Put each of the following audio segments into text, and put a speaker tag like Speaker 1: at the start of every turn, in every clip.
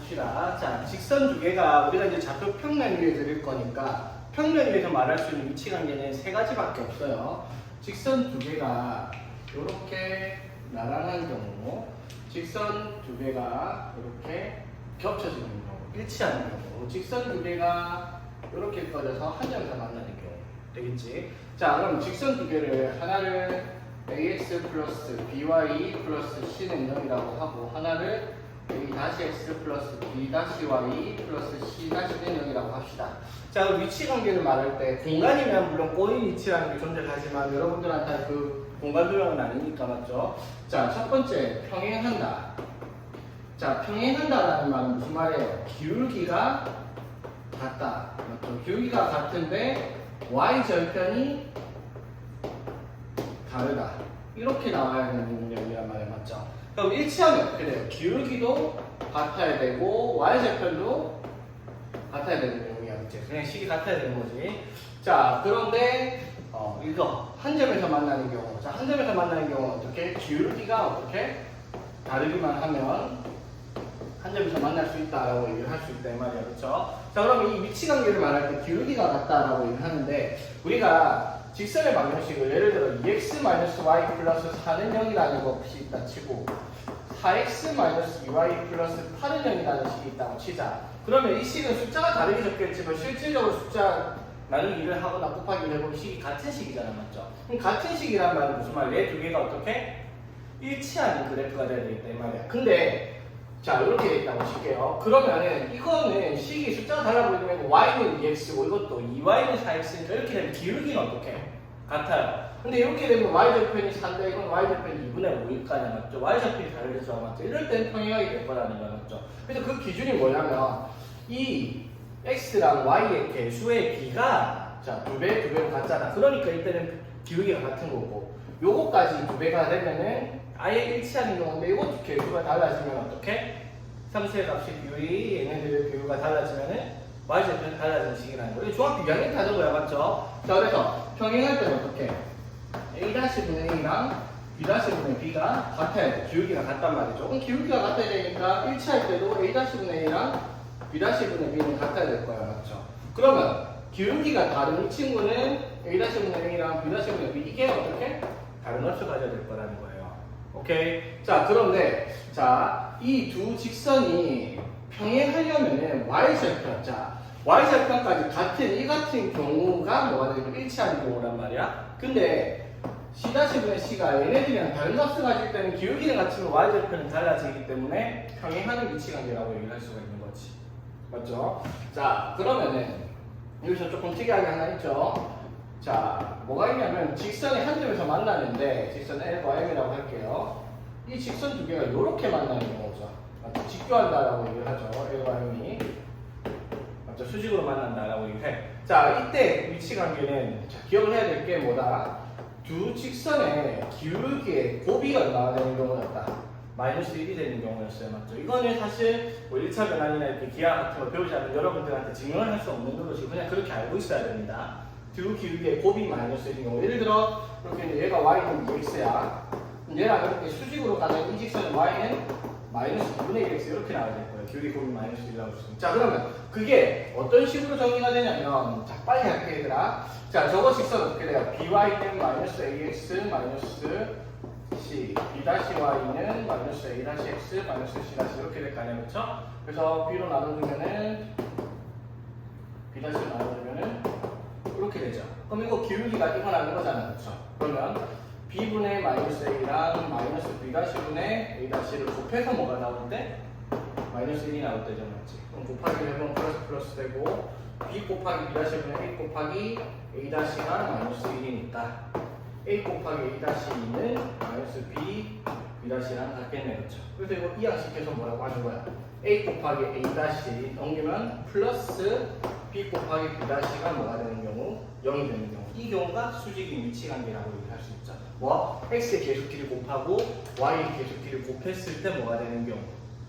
Speaker 1: 봅시다. 자, 직선 두 개가 우리가 이제 좌표 평면 위에 그릴 거니까 평면 위에서 말할 수 있는 위치 관계는 세 가지밖에 없어요. 직선 두 개가 이렇게 나란한 경우, 직선 두 개가 이렇게 겹쳐지는 경우, 일치하는 경우, 직선 두 개가 이렇게 꺼져서 한 점에서 만나는 경우 되겠지. 자, 그럼 직선 두 개를 하나를 ax 플러스 by 플러스 c는 0이라고 하고 하나를 a-x 플러스 b-y 플러스 c-는 0이라고 합시다. 자, 그럼 위치 관계를 말할 때 공간이면 물론 꼬인 위치라는 게 존재하지만 여러분들한테 그 공간 도형은 아니니까 맞죠? 자, 첫 번째 평행한다. 자, 평행한다라는 말은 무슨 말이에요? 기울기가 같다. 맞죠? 기울기가 같은데 y절편이 다르다. 이렇게 나와야 되는 문제란 말이에요. 맞죠? 그럼 일치하면 어떻게 돼요? 기울기도 같아야 되고 y절편도 같아야 되는 경우야. 그치? 그냥 식이 같아야 되는 거지. 자, 그런데 이거 한 점에서 만나는 경우. 자, 한 점에서 만나는 경우는 어떻게? 기울기가 어떻게? 다르기만 하면 한 점에서 만날 수 있다라고 얘기를 할 수 있다 이 말이야. 그렇죠? 자, 그러면 이 위치 관계를 말할 때 기울기가 같다라고 얘기를 하는데 우리가 직선의 방정식을 예를 들어 2x-y 플러스 4는 0이라는 것이 있다 치고 4x-2y 플러스 8은 0이라는 식이 있다고 치자. 그러면 이 식은 숫자가 다르게 적혀있지만 실질적으로 숫자 나누기를 하거나 곱하기를 해보면 식이 같은 식이잖아. 맞죠? 그럼 같은 식이란 말은 무슨 말이야? 얘 두 개가 어떻게? 일치하는 그래프가 돼야 되겠다 이 말이야. 근데 자, 이렇게 돼 있다고 칠게요. 그러면은 이거는 식이 숫자가 달라 보이면 y는 2x고 이것도 2y는 4x니까 이렇게 되면 기울기는 어떻게? 같아요. 근데 이렇게 되면 y절편이 4인데 이건 y절편이 2분의 5일 거 아니야. 맞죠? y절편이 다르죠. 맞죠? 이럴 때는 평행하게 될 거라는 거야. 맞죠? 그래서 그 기준이 뭐냐면 이 x랑 y의 개수의 비가 자, 두 배로 같잖아. 그러니까 이때는 기울기가 같은 거고 요거까지 두 배가 되면은 아예 일치하는 경우인데 이것도 개수가 달라지면 어떻게? 상수의 값의 비율이 얘네들의 비율가 달라지면은 y절편이 달라지는 식이라는 거예요. 종합 비교하는 다르고요. 맞죠? 자, 그래서 평행할 때는 어떻게? a-분의 a랑 b-분의 b가 같아야 돼. 기울기가 같단 말이죠. 그럼 기울기가 같아야 되니까 일치할 때도 a-분의 a랑 b-분의 b는 같아야 될 거야. 맞죠? 그러면 기울기가 다른 이 친구는 a-분의 a랑 b-분의 b 이게 어떻게? 다른 값을 가져야 될 거라는 거예요. 오케이. 자, 그런데 자, 이 두 직선이 평행하려면은 y절편. 자, y절편까지 같은 경우가 뭐가 되고 일치하는 경우란 말이야. 근데 c-분의 c가 얘네들이랑 다른 값을 가질 때는 기울기는 같지만 y절편은 달라지기 때문에 평행하는 위치 관계라고 얘기를 할 수가 있는 거지. 맞죠? 자, 그러면은 여기서 조금 특이하게 하나 있죠. 자, 뭐가 있냐면 직선이 한 점에서 만나는데 직선 L과 M이라고 할게요. 이 직선 두 개가 이렇게 만나는 경우죠. 맞죠? 직교한다라고 얘기를 하죠. L과 M이 맞죠? 수직으로 만난다라고 얘기해. 자, 이때 위치 관계는 자, 기억을 해야 될 게 뭐다? 두 직선의 기울기의 곱이가 얼마나 되는 경우였다? 마이너스 1이 되는 경우였어요. 맞죠? 이거는 사실 뭐 1차 변환이나 이렇게 기하 같은 거 배우지 않는 여러분들한테 증명을 할 수 없는 노릇이고 그냥 그렇게 알고 있어야 됩니다. 두 기울기의 곱이 마이너스 1인 경우 예를 들어 이렇게 얘가 y는 2x야. 얘랑 이렇게 수직으로 가는 이 직선은 y는 마이너스 2분의 1x 이렇게 나와야 될 거예요. 기울기 곱이 마이너스 1이라고 했습니다. 자, 그러면 그게 어떤 식으로 정의가 되냐면 자, 빨리 할게 얘들아. 자, 저거 직선 어떻게 돼요? by는 마이너스 ax 마이너스 c b-y는 마이너스 a-x 마이너스 c 이렇게 될 거 아니에요. 그렇죠? 그래서 b로 나눠주면은 b-를 나눠주면은 이렇게 되죠. 그럼 이거 기울기가 이거 나는 거잖아요. 그렇죠? 그러면 b분의 마이너스 a랑 마이너스 b-분의 a-를 곱해서 뭐가 나올 때? 마이너스 1이 나올 때죠. 맞지? 그럼 곱하기를 해보면 플러스 되고 b 곱하기 b-분의 a 곱하기 a-가 마이너스 1이니까 a 곱하기 a-는 마이너스 b, b-랑 같겠네. 그렇죠? 그래서 이거 이항시켜서 뭐라고 하는 거야? a 곱하기 a- 넘기면 플러스 b 곱하기 b-가 뭐가 되는 경우? 0이 되는 경우. 이 경우가 수직인 위치 관계라고 얘기할 수 있죠. 뭐? x의 계수끼리 곱하고 y의 계수끼리 곱했을 때 뭐가 되는 경우?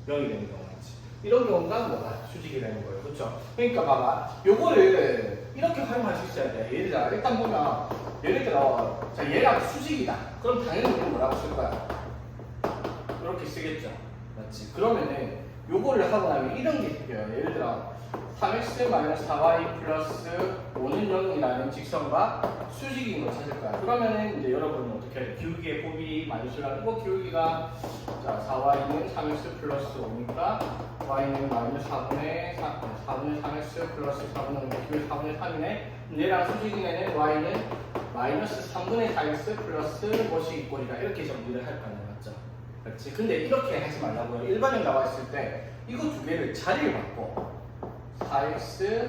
Speaker 1: 0이 되는 경우지. 이런 경우가 뭐가? 수직이 되는 거예요. 그렇죠? 그러니까 봐봐. 요거를 이렇게 활용할 수 있어야 돼. 예를 들어 일단 보면 예를 들어 자, 얘가 수직이다. 그럼 당연히 우리는 뭐라고 쓸 거야? 이렇게 쓰겠죠. 맞지? 그러면은 요거를 하고 나면 이런 게 생겨요. 예를 들어 3x-4y 플러스 5는 0이라는 직선과 수직인 걸 찾을 거야. 그러면은 이제 여러분은 어떻게 해요? 기울기의 곱이 마이너스라는 거 기울기가 자 4y는 3x 플러스 5니까 y는 마이너스 4분의 3x 플러스 4분의 5 기울기 4분의 3이네. 얘랑 수직인 애는 y는 마이너스 3분의 4x 플러스 뭐씩 있고니까 이렇게 정리를 할 거는 맞죠? 그렇지? 근데 이렇게 하지 말라고요. 일반형 나와 있을 때 이거 두 개를 자리를 바꿔 4x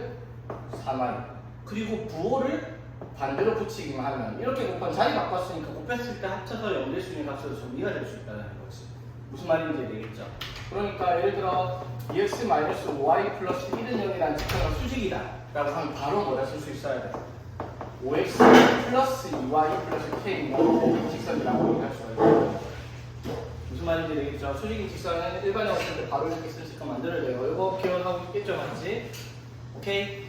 Speaker 1: 3y 그리고 부호를 반대로 붙이기만 하면 이렇게 곱한 자리 바꿨으니까 곱했을 때 합쳐서 0 될 수 있는 값으로 정리가 될 수 있다는 거지. 무슨 말인지 되겠죠? 그러니까 예를 들어 2x-5y 플러스 1은 0이라는 직선가 수직이다 라고 하면 바로 뭐라 쓸 수 있어야 돼? 5x 플러스 2y 플러스 k는 직선이라고 할 수가 있고 무슨 말인지 되겠죠? 수직인 직선은 일반형을 쓸 때 바로 이렇게 쓸 수 있게 만들어야 돼요. 이거 기억하고 있겠죠? 맞지? 오케이?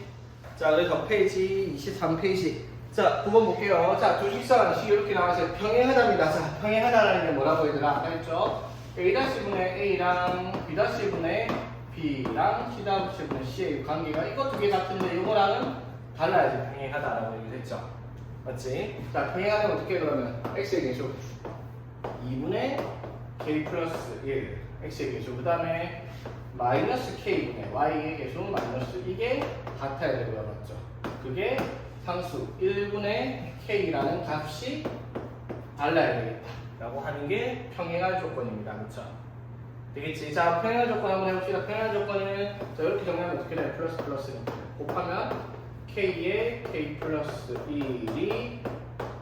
Speaker 1: 자, 그래서 페이지 23페이지 자, 9번 볼게요. 자, 두 직선씩 이렇게 나와서 평행하답니다. 자, 평행하다라는 게 뭐라고 얘들아? 알죠? A-분의 A랑 B-분의 B랑 C-분의 C의 관계가 이거 두 개 같은데 이거랑은 달라야지 평행하다라고 얘기를 했죠. 맞지? 자, 평행하면 어떻게 해 그러면? X의 개수 2분의 K 플러스 1 X의 개수 그 다음에 마이너스 K분의 Y의 개수 마이너스 이게 같아야 되고요. 맞죠? 그게 상수 1분의 K라는 값이 달라야 되겠다 라고 하는 게 평행할 조건입니다. 그렇죠? 되겠지? 자, 평행할 조건 한번 해봅시다. 평행할 조건은 자, 이렇게 정리하면 어떻게 돼요? 플러스 플러스니까 곱하면 K의 K 플러스 1이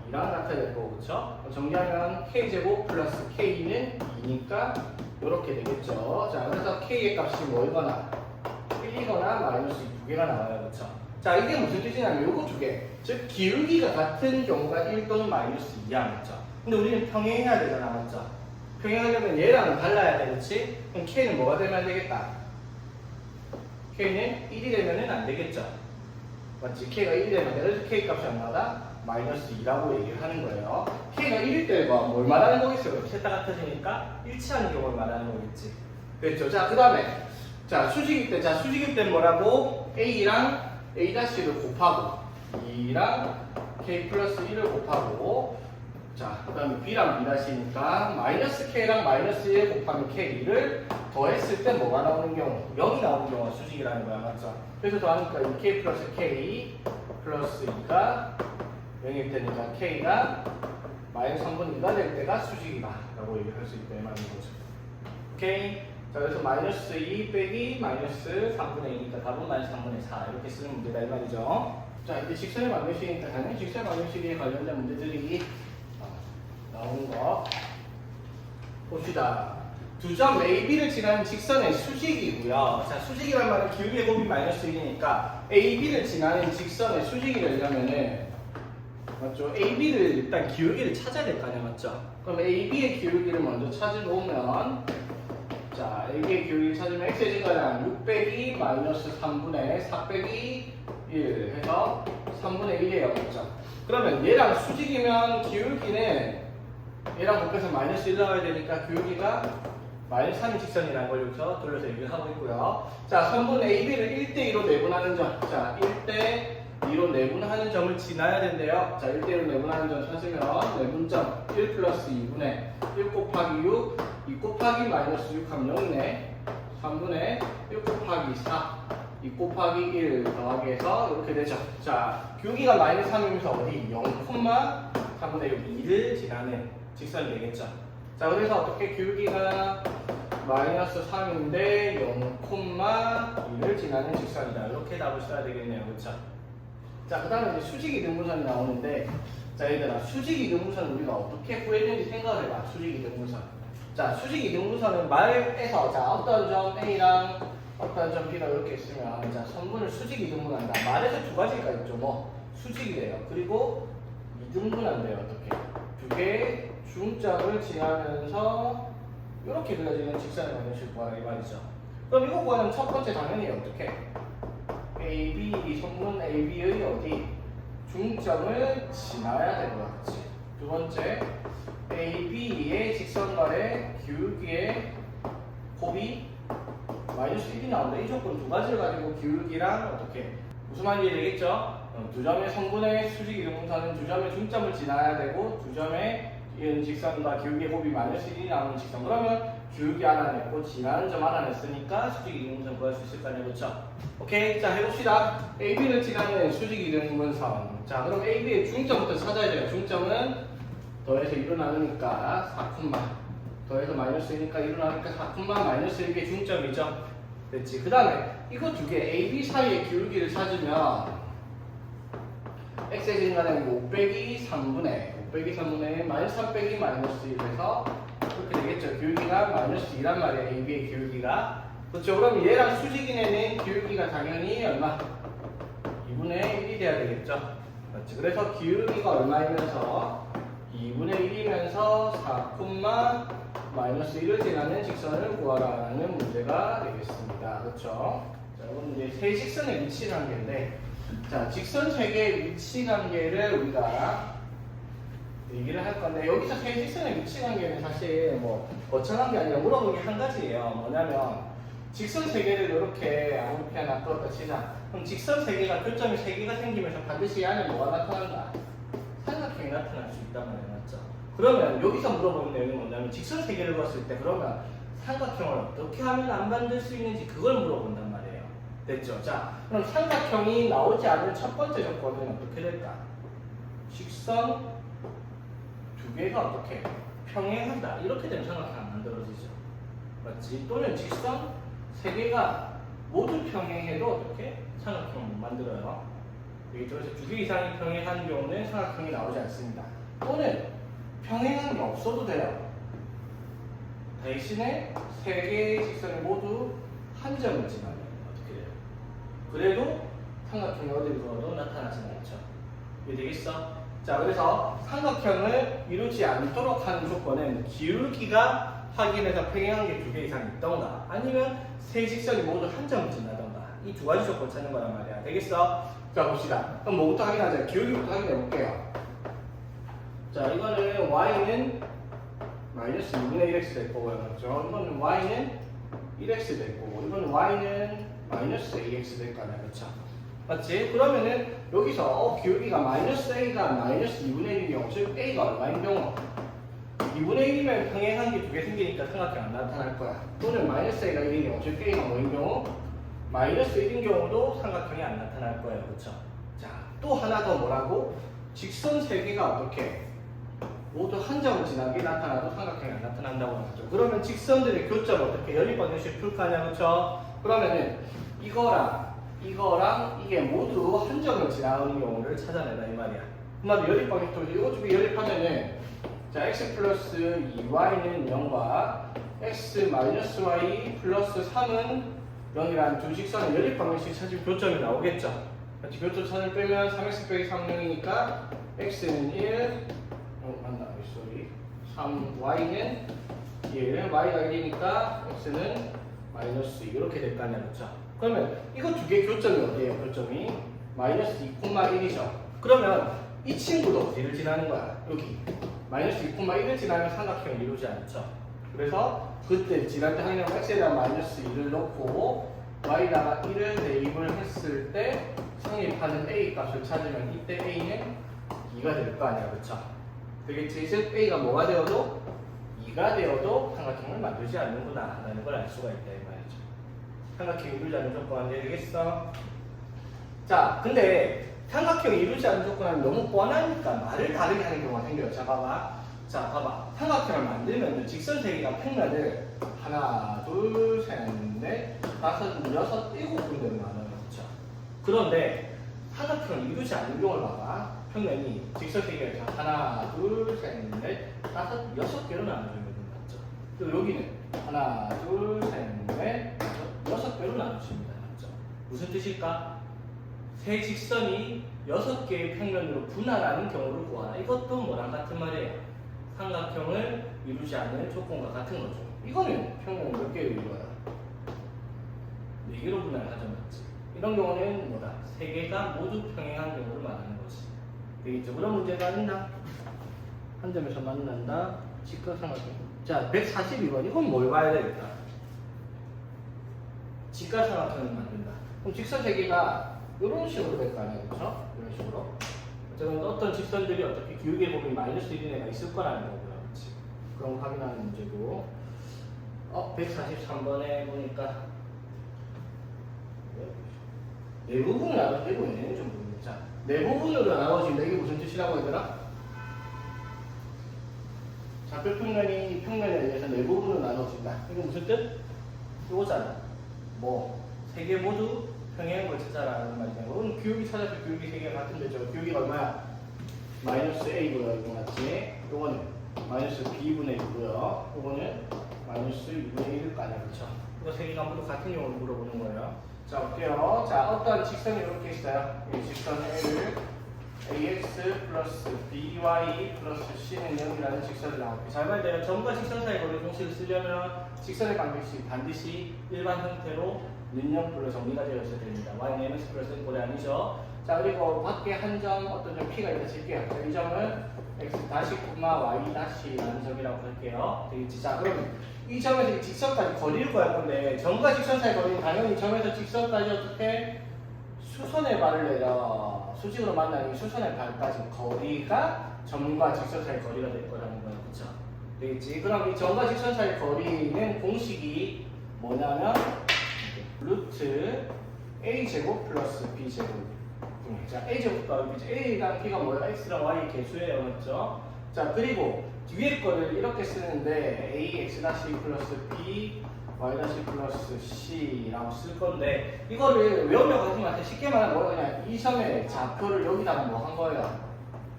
Speaker 1: 2랑 같아야 될 거고 그렇죠? 정리하면 K제곱 플러스 K는 2니까 이렇게 되겠죠? 자, 그래서 K의 값이 뭐이거나 1이거나 마이너스 두 개가 나와요. 그렇죠? 자, 이게 무슨 뜻이냐면 요거 두 개. 즉 기울기가 같은 경우가 1 또는 마이너스 2야. 맞죠? 근데 우리는 평행해야 되잖아. 맞죠? 평행하려면 얘랑은 달라야 돼. 그렇지? 그럼 K는 뭐가 되면 안 되겠다? K는 1이 되면은 안 되겠죠? 맞지? K가 1이 되면 그래서 K 값이 얼마다? 마이너스 2라고 얘기를 하는 거예요. K가 1일 때가 뭘 말하는 거겠어요? 셋 다 같아지니까 일치하는 경우를 말하는 거겠지. 그랬죠? 자, 그 다음에 자, 수직일 때, 자, 수직일 때 뭐라고? A랑 A-를 곱하고 2랑 K 플러스 1을 곱하고 자, 그 다음에 B랑 B-이니까 마이너스 K랑 마이너스 1 곱하면 K를 더했을 때 뭐가 나오는 경우? 0이 나오는 경우가 수직이라는 거야. 맞죠? 그래서 더하니까 2K 플러스 K 플러스 2가 0일 때니까 K가 마이너스 3분의 2가 될 때가 수직이다 라고 얘기할 수 있다 이 말인 거죠. 오케이? 자, 그래서 마이너스 2 빼기 마이너스 3분의 2니까 답은 마이너스 3분의 4 이렇게 쓰는 문제다 이 말이죠. 자, 이제 직선의 방정식이니까 당연히 직선의 방정식에 관련된 문제들이 나오는 거 봅시다. 두 점 AB를 지나는 직선의 수직이고요. 자, 수직이란 말은 기울기의 곱이 마이너스 1이니까 AB를 지나는 직선의 수직이 되려면은 맞죠? AB를 일단 기울기를 찾아야 될 거 아니야, 맞죠? 그럼 AB의 기울기를 먼저 찾아보면 자, AB의 기울기를 찾으면 X의 증가량 6 빼기 마이너스 3분의 4 빼기 1 해서 3분의 1이에요, 맞죠? 그러면 얘랑 수직이면 기울기는 얘랑 곱해서 마이너스 1 나와야 되니까 기울기가 마이너스 3인 직선이라는 걸 여기서 돌려서 얘기를 하고 있고요. 자, 선분 AB를 1대2로 내분하는 점. 자, 1대2로 내분하는 점을 지나야 된대요. 자, 1대1로 내분하는 점 찾으면 내분점 1 플러스 2분의 1 곱하기 6, 2 곱하기 마이너스 6 하면 0이네. 3분의 1 곱하기 4, 2 곱하기 1 더하기 해서 이렇게 되죠. 자, 기울기가 마이너스 3이면서 어디? 0,3분의 6, 2를 지나는 직선이 되겠죠. 자, 그래서 어떻게 기울기가 마이너스 3인데 0,2를 지나는 직선이다. 이렇게 답을 써야 되겠네요. 그렇죠? 자, 그 다음에 이제 수직 이등분선이 나오는데 자, 얘들아, 수직 이등분선을 우리가 어떻게 구했는지 생각을 해봐. 수직 이등분선. 자, 수직 이등분선은 말에서 자, 어떤 점 A랑 어떤 점 B가 이렇게 있으면 자, 선분을 수직 이등분한다. 말에서 두 가지가 있죠. 뭐 수직이래요. 그리고 이등분한대요. 어떻게? 두 개의 중점을 지나면서 이렇게 그려지는 직선의 방정식을 구하라 이 말이죠. 그럼 이거 구하면 첫 번째 당연히 어떻게? AB, 이 선분 AB의 어디? 중점을 지나야 되는 것 같지. 두 번째, AB의 직선과의 기울기의 곱이 나온다. 이 조건 두 가지를 가지고 기울기랑 어떻게 무슨 말인지 되겠죠? 두 점의 성분의 수직 이등분선은 두 점의 중점을 지나야 되고 두 점의 이은 직선과 기울기의 곱이 마이너스 1이 나오는 직선. 그러면 기울기 알아냈고 지나는 점 알아냈으니까 수직 이등분선 구할 수 있을 거 아니에요, 그렇죠? 오케이, 자 해봅시다. AB를 지나는 수직 이등분선. 자 그럼 AB의 중점부터 찾아야 돼요. 중점은 더해서 1로 나누니까 4콤마 더해서 마이너스 1이니까 1로 나누니까 4콤마 마이너스 1이 중점이죠. 됐지? 그 다음에 이거 두 개 AB 사이의 기울기를 찾으면 x의 증가는 5 빼기 3분의 마이너스 3 빼기 마이너스 1에서 그렇게 되겠죠. 기울기가 마이너스 2란 말이야. AB의 기울기가. 그렇죠. 그럼 얘랑 수직인에는 기울기가 당연히 얼마? 2분의 1이 돼야 되겠죠. 그렇지. 그래서 기울기가 얼마이면서 2분의 1이면서 4, 마이너스 1을 지나는 직선을 구하라는 문제가 되겠습니다. 그렇죠? 자, 이건 이제 세 직선의 위치 관계인데, 자, 직선 세 개의 위치 관계를 우리가 얘기를 할 건데, 여기서 세 직선의 위치 관계는 사실 뭐 거창한 게 아니라 물어본 게 한 가지예요. 뭐냐면 직선 세 개를 이렇게 아무렇게 하나 끌었다 치자. 그럼 직선 세 개가 교점이 세 개가 생기면서 반드시 안에 뭐가 나타난다? 삼각형이 나타날 수 있단 말이에요. 맞죠? 그러면 여기서 물어보는 내용이 뭐냐면 직선 세 개를 봤을 때 그러면 삼각형을 어떻게 하면 안 만들 수 있는지 그걸 물어본단 말이에요. 됐죠? 자, 그럼 삼각형이 나오지 않을 첫 번째 조건은 어떻게 될까? 직선 두 개가 어떻게 평행한다. 이렇게 되면 삼각형 안 만들어지죠. 맞지? 또는 직선 세 개가 모두 평행해도 어떻게 삼각형 못 만들어요. 그래서 두 개 이상이 평행한 경우는 삼각형이 나오지 않습니다. 또는 평행한 게 없어도 돼요. 대신에 세 개의 직선이 모두 한 점을 지나면 어떻게 돼요? 그래도 삼각형이 어디를 그어도 나타나진 않죠. 이해되겠어? 자, 그래서 삼각형을 이루지 않도록 하는 조건은 기울기가 확인해서 평행한 게 두 개 이상 있던가 아니면 세 직선이 모두 한 점을 지나던가 이 두 가지 조건 찾는 거란 말이야. 되겠어? 자, 봅시다. 그럼 뭐부터 확인하자. 기울기부터 확인해 볼게요. 자, 이거는 y는 마이너스 2분의 1x 될 거고요. 맞죠? 이거는 y는 1x 될 거고, 이거는 y는 마이너스 ax 될 거 아니야. 그쵸? 맞지? 그러면은 여기서 기울기가 마이너스 a가 마이너스 2분의 1인 경우, 즉 a가 얼마인 경우? 2분의 1이면 평행한 게 두 개 생기니까 삼각형 안 나타날 거야. 또는 마이너스 a가 1인 경우, 즉 a가 뭐인 경우? 마이너스 1인 경우도 삼각형이 안 나타날 거예요. 그쵸? 자, 또 하나 더 뭐라고? 직선 세 개가 어떻게? 모두 한 점을 지나게 나타나도 삼각형이 안 나타난다고 하죠. 그러면 직선들의 교점 어떻게 연립방정식 풀 거 아니야, 그렇죠? 그러면은 이거랑 이게 모두 한 점을 지나는 경우를 찾아내라 이 말이야. 그럼 연립방정식 이거 두 개 연립하면은 자 x 플러스 2y는 0과 x 마이너스 y 플러스 3은 0이라는 두 직선의 연립방정식 찾으면 교점이 나오겠죠. 같이 교점 선을 빼면 3x 빼기 3이니까 x는 1 3y는 1, y가 1이니까 x는 마이너스 2 이렇게 될 거 아니야, 그렇죠? 그러면 이거 두 개 교점이 어디예요? 교점이 마이너스 2,1이죠. 그러면 이 친구도 어디를 지나는 거야? 여기 마이너스 2,1을 지나면 삼각형을 이루지 않죠. 그래서 그때 지날 때 항상 x에 대한 마이너스 2를 넣고 y에다가 1을 대입을 했을 때 성립하는 a 값을 찾으면 이때 a는 2가 될 거 아니야, 그렇죠? 되겠지? 즉 A가 뭐가 되어도 2가 되어도 삼각형을 만들지 않는구나 라는 걸 알 수가 있다 이 말이죠. 삼각형이 이루지 않는 조건 안 되겠어? 자, 근데 삼각형이 이루지 않는 조건은 너무 뻔하니까 말을 다르게 하는 경우가 생겨요. 자, 봐봐. 자, 봐봐. 삼각형을 만들면 직선 세 개가 평면을 하나, 둘, 셋, 넷, 다섯, 여섯, 일곱 군데로 나눠요. 그렇죠? 그런데 삼각형을 이루지 않는 경우를 봐봐. 평면이 직선 세 개가 하나, 둘, 셋, 넷, 다섯, 여섯 개로 나눠지는 맞죠? 그리고 여기는 하나, 둘, 셋, 넷, 다섯, 여섯 개로 나눠집니다. 맞죠? 무슨 뜻일까? 세 직선이 여섯 개의 평면으로 분할하는 경우를 구하라. 이것도 뭐랑 같은 말이에요? 삼각형을 이루지 않는 조건과 같은 거죠. 이거는 평면을 몇 개로 이루어요? 네 개로 분할하죠, 맞지? 이런 경우는 뭐다? 세 개가 모두 평행한 경우를 말하는 거지. 되겠죠? 그런 문제가 있나? 한 점에서 만난다. 직각삼각형. 자, 142번. 이건 뭘 봐야 되겠다? 직각삼각형을 만든다. 그럼 직선 세 개가 이런 식으로 될 거 아니에요, 그렇죠? 이런 식으로. 어쨌든 어떤 직선들이 어떻게 기울기에 보면 마이너스 1인 애가 있을 거라는 거고요, 그렇지? 그런 거 확인하는 문제고. 143번에 보니까 네 부분을 나눠서 이거 왜 내는지 모르겠네. 자, 네 부분으로 나눠진다. 이게 무슨 뜻이라고 얘들아? 좌표 평면이 평면에 의해서 네 부분으로 나눠진다. 이게 무슨 뜻? 이거잖아. 뭐, 세 개 모두 평행한 걸 찾아라는 말이잖아. 오늘 기울기 찾아서 기울기 세 개가 같은데, 저 기울기가 얼마야? 마이너스 A고요. 이거 맞지? 요거는 마이너스 B분의 1고요. 요거는 마이너스 2분의 1일 거 아니야, 그쵸? 이거 세 개가 모두 같은 용어로 물어보는 거예요. 자, 어때요? 자, 어떤 직선이 이렇게 있어요. 이 직선 L을 ax 플러스 by 플러스 c는 0이라는 직선을 나오고, 잘 봐야 돼요. 점과 직선 사이 거리 공식을 쓰려면 직선의 방정식이 반드시 일반 형태로 는형불로 정리가 되어 있어야 됩니다. y는 mx 플러스 꼴이 아니죠. 자, 그리고 밖에 한 점, 어떤 점 p가 있다 칠게요. 자, 이 점은 x 다시 y 다시라는 점이라고 할게요. 되겠지? 자, 그러면 이 점에서 이 직선까지 거리를 구할 건데, 점과 직선 사이 거리는 당연히 점에서 직선까지 어떻게 수선의 발을 내려 수직으로 만나는 수선의 발까지 거리가 점과 직선 사이 거리가 될 거라는 거예요. 그쵸? 되겠지? 그럼 이 점과 직선 사이 거리는 공식이 뭐냐면 루트 a제곱 플러스 b제곱. 자, a제곱 더하기 b제곱. a랑 b가 뭐예요? x랑 y 개수예요. 맞죠? 자, 그리고 뒤에 거를 이렇게 쓰는데 ax 다시 플러스 b y 다시 플러스 c라고 쓸 건데, 이거를 외우려고 하지 마세요. 쉽게 말하면 뭐예요? 그냥 이 점의 좌표를 여기다가 뭐 한 거예요?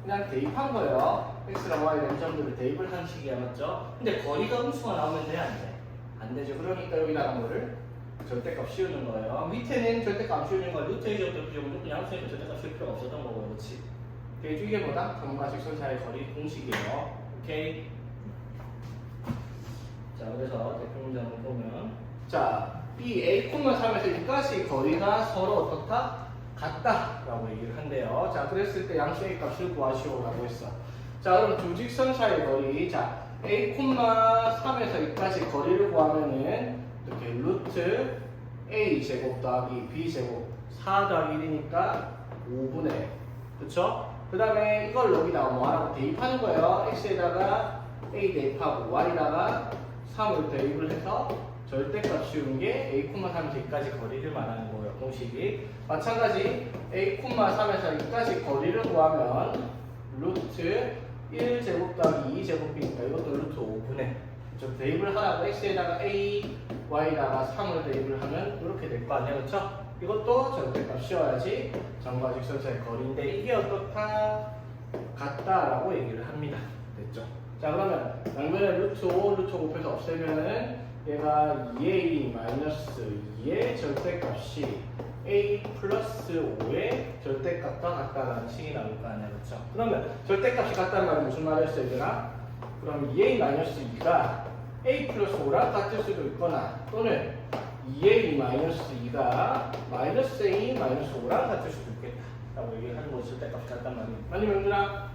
Speaker 1: 그냥 대입한 거예요. x랑 y랑 이 점들을 대입을 한 식이야, 맞죠? 근데 거리가 음수가 나오면 돼, 안 돼? 안 되죠. 그러니까 여기다가 뭐를 절대값 씌우는 거예요. 밑에는 절대값 씌우는 거, 루트 a제곱도 무조건 양수니까 절대값 씌울 필요가 없었던 거고, 그렇지? 이게 뭐다? 점과 직선 사이 거리 공식이에요. 오케이? 자, 그래서 대표 문장을 보면, 자, 이 a,3에서 여기까지 거리가 서로 어떻다? 같다라고 얘기를 한대요. 자, 그랬을 때 양수 a 값을 구하시오라고 했어. 자, 그럼 두 직선 사이 거리, 자, a,3에서 여기까지 거리를 구하면은 이렇게 루트 a 제곱 더하기 b 제곱 4 더하기 1이니까 5분의, 그쵸? 그 다음에 이걸 여기다가 뭐 하라고 대입하는 거예요. x에다가 a 대입하고 y에다가 3을 대입을 해서 절대값 씌우는 게 a,3에서 여기까지 거리를 말하는 거예요. 공식이. 마찬가지 a,3에서 여기까지 거리를 구하면 루트 1제곱 더하기 2제곱이니까 이것도 루트 5분의, 좀 대입을 하라고 x에다가 a, y에다가 3을 대입을 하면 이렇게 될 거 아니야, 그렇죠? 이것도 절대값 씌워야지 점과 직선 사이 거리인데, 이게 어떻다? 같다라고 얘기를 합니다. 됐죠? 자, 그러면 양변에 루트 5, 루트 5 곱해서 없애면은 얘가 2a 마이너스 2의 절대값이 a 플러스 5의 절대값과 같다라는 식이 나올 거 아니야, 그렇죠? 그러면 절대값이 같다는 말은 무슨 말이었어요, 얘들아? 그럼 2a 마이너스 2가 a 플러스 5랑 같을 수도 있거나, 또는 2a 마이너스 2가 마이너스 a 마이너스 5랑 같을 수도 있겠다 라고 얘기를 하는 거죠. 절대값이 같단 말이에요. 맞니, 명준아?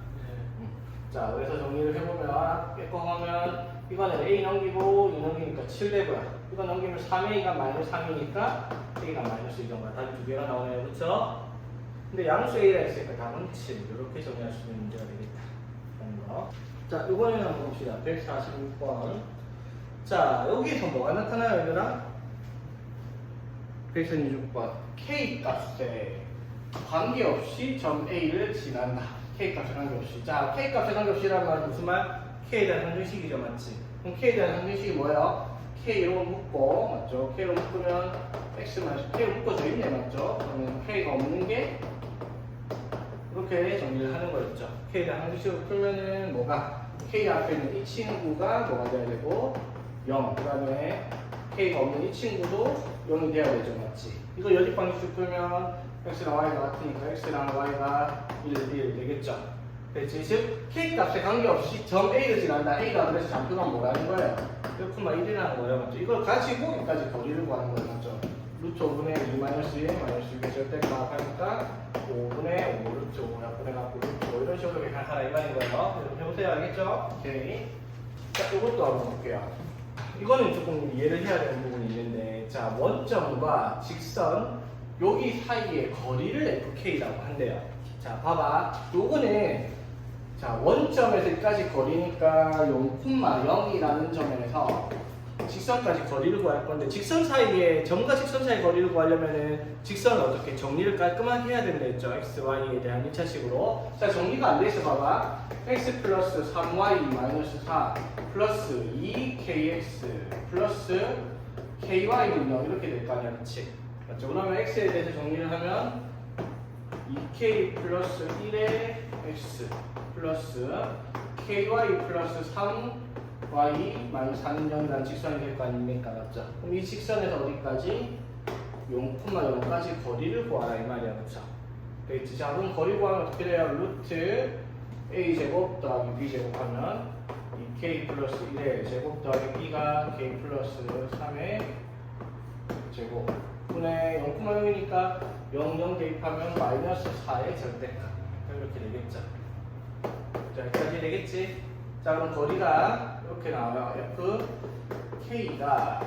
Speaker 1: 자, 그래서 정리를 해보면, 빼꼼하면 이거는 a 넘기고 2 넘기니까 7 되고요. 이거 넘기면 3a가 마이너스 3이니까 a가 마이너스 2 정도. 답이 두 개가 나오네요, 그렇죠? 근데 양수 a라 했으니까 답은 7. 이렇게 정리할 수 있는 문제가 되겠다 라는 거. 자, 이번에는 한번 봅시다. 146번. 자, 여기에서 뭐가 나타나요, 얘들아? 146번. k 값에 관계없이 점 a를 지난다. K값에 관계없이. 자, K값에 관계없이라는 말은 무슨 말? K에 대한 상등식이죠, 맞지? 그럼 K에 대한 상등식이 뭐예요? K로 묶고, 맞죠? K로 묶으면 K로 묶어져 있네, 맞죠? 그러면 K가 없는 게 이렇게 정리를 하는 거였죠. K에 대한 상등식으로 풀면은 뭐가? K 앞에 있는 이 친구가 뭐가 돼야 되고, 0. 그 다음에 K가 없는 이 친구도 0이 돼야 되죠, 맞지? 이거 여집 방식으로 풀면 x랑 y가 같으니까 x랑 y가 1 되겠죠. 그렇지? 즉 k 값에 관계없이 점 a를 지난다. a가 그래서 좌표가 뭐라는 거예요? 1,1이라는 거예요, 맞죠? 이걸 가지고 여기까지 거리를 구하는 거예요, 맞죠? 루트 5분의 2 마이너스 1 마이너스 6의 절대값 하니까 5분의 5 루트 5 약분해갖고 루트 5 이런 식으로 계산하라 이 말인 거예요. 여러분 해보세요, 알겠죠? 오케이. 자, 이것도 한번 볼게요. 이거는 조금 이해를 해야 되는 부분이 있는데, 자, 원점과 직선 여기 사이의 거리를 FK라고 한대요. 자, 봐봐. 요거는 자, 원점에서 여기까지 거리니까 0,0이라는 점에서 직선까지 거리를 구할 건데, 직선 사이에 점과 직선 사이 거리를 구하려면은 직선을 어떻게 정리를 깔끔하게 해야 된다 했죠. x, y에 대한 1차식으로. 자, 정리가 안 돼 있어 봐봐. x 플러스 3y 마이너스 4 플러스 2kx 플러스 ky는요 이렇게 될 거 아니야, 그치? 맞죠? 그러면 x에 대해서 정리를 하면 2k 플러스 1의 x 플러스 ky 플러스 3y 마이너스 4는 0이라는 직선이 될 거 아닙니까? 맞죠? 그럼 이 직선에서 어디까지? 0,0까지 거리를 구하라 이 말이야, 그쵸? 되겠지? 자, 그럼 거리 구하면 어떻게 돼요? 루트 a제곱 더하기 b제곱 하면 2k 플러스 1의 제곱 더하기 b가 k 플러스 3의 제곱 분의 0,0이니까 0 대입하면 마이너스 4의 절대값 이렇게 되겠죠. 자, 여기까지 되겠지? 자, 그럼 거리가 이렇게 나와요. f k가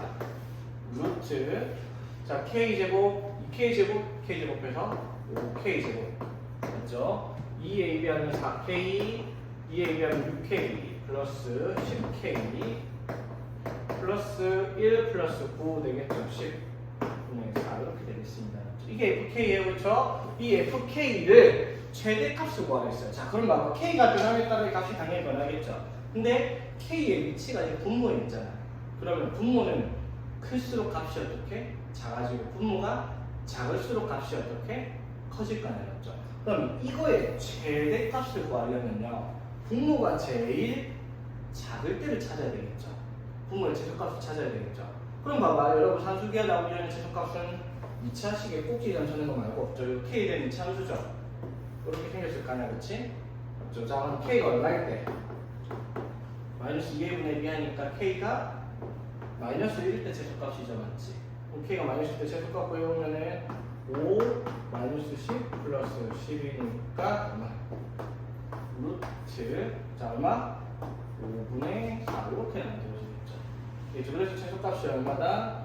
Speaker 1: 루트 자 k제곱 2k제곱 k제곱해서 5k제곱 맞죠? 2ab 하면 4k 2ab 하면 6k 플러스 10k 플러스 1 플러스 9 되겠죠? 10분의 4 이렇게 되겠습니다. 이게 FK예요, 그렇죠? 이 FK를 최대값을 구하라 했어요. 자, 그럼 봐봐. K가 변함에 따라 값이 당연히 변하겠죠. 근데 K의 위치가 이제 분모에 있잖아. 그러면 분모는 클수록 값이 어떻게? 작아지고 분모가 작을수록 값이 어떻게? 커질 거 아니에요, 맞죠? 그럼 이거의 최대값을 구하려면요. 분모가 제일 작을 때를 찾아야 되겠죠. 분모의 최소값을 찾아야 되겠죠. 그럼 봐봐, 여러분 산수기가 나오기 전에 최소값은 2차식의 꼭지점 쳐는 거 말고 없죠. 이 K에 대한 2차 함수죠. 이렇게 생겼을 거 아니야, 그치? 맞죠? 자, 그럼 K가 얼마일 때? 마이너스 2분의 2 하니까 K가 마이너스 1일 때 최소값이죠, 맞지? 그럼 K가 마이너스 1일 때 최소값 구해오면은 5 마이너스 10 플러스 10이니까 얼마? 루트 자, 얼마? 5분의 4 이렇게 나눠지겠죠. 그래서 최소값이 얼마다?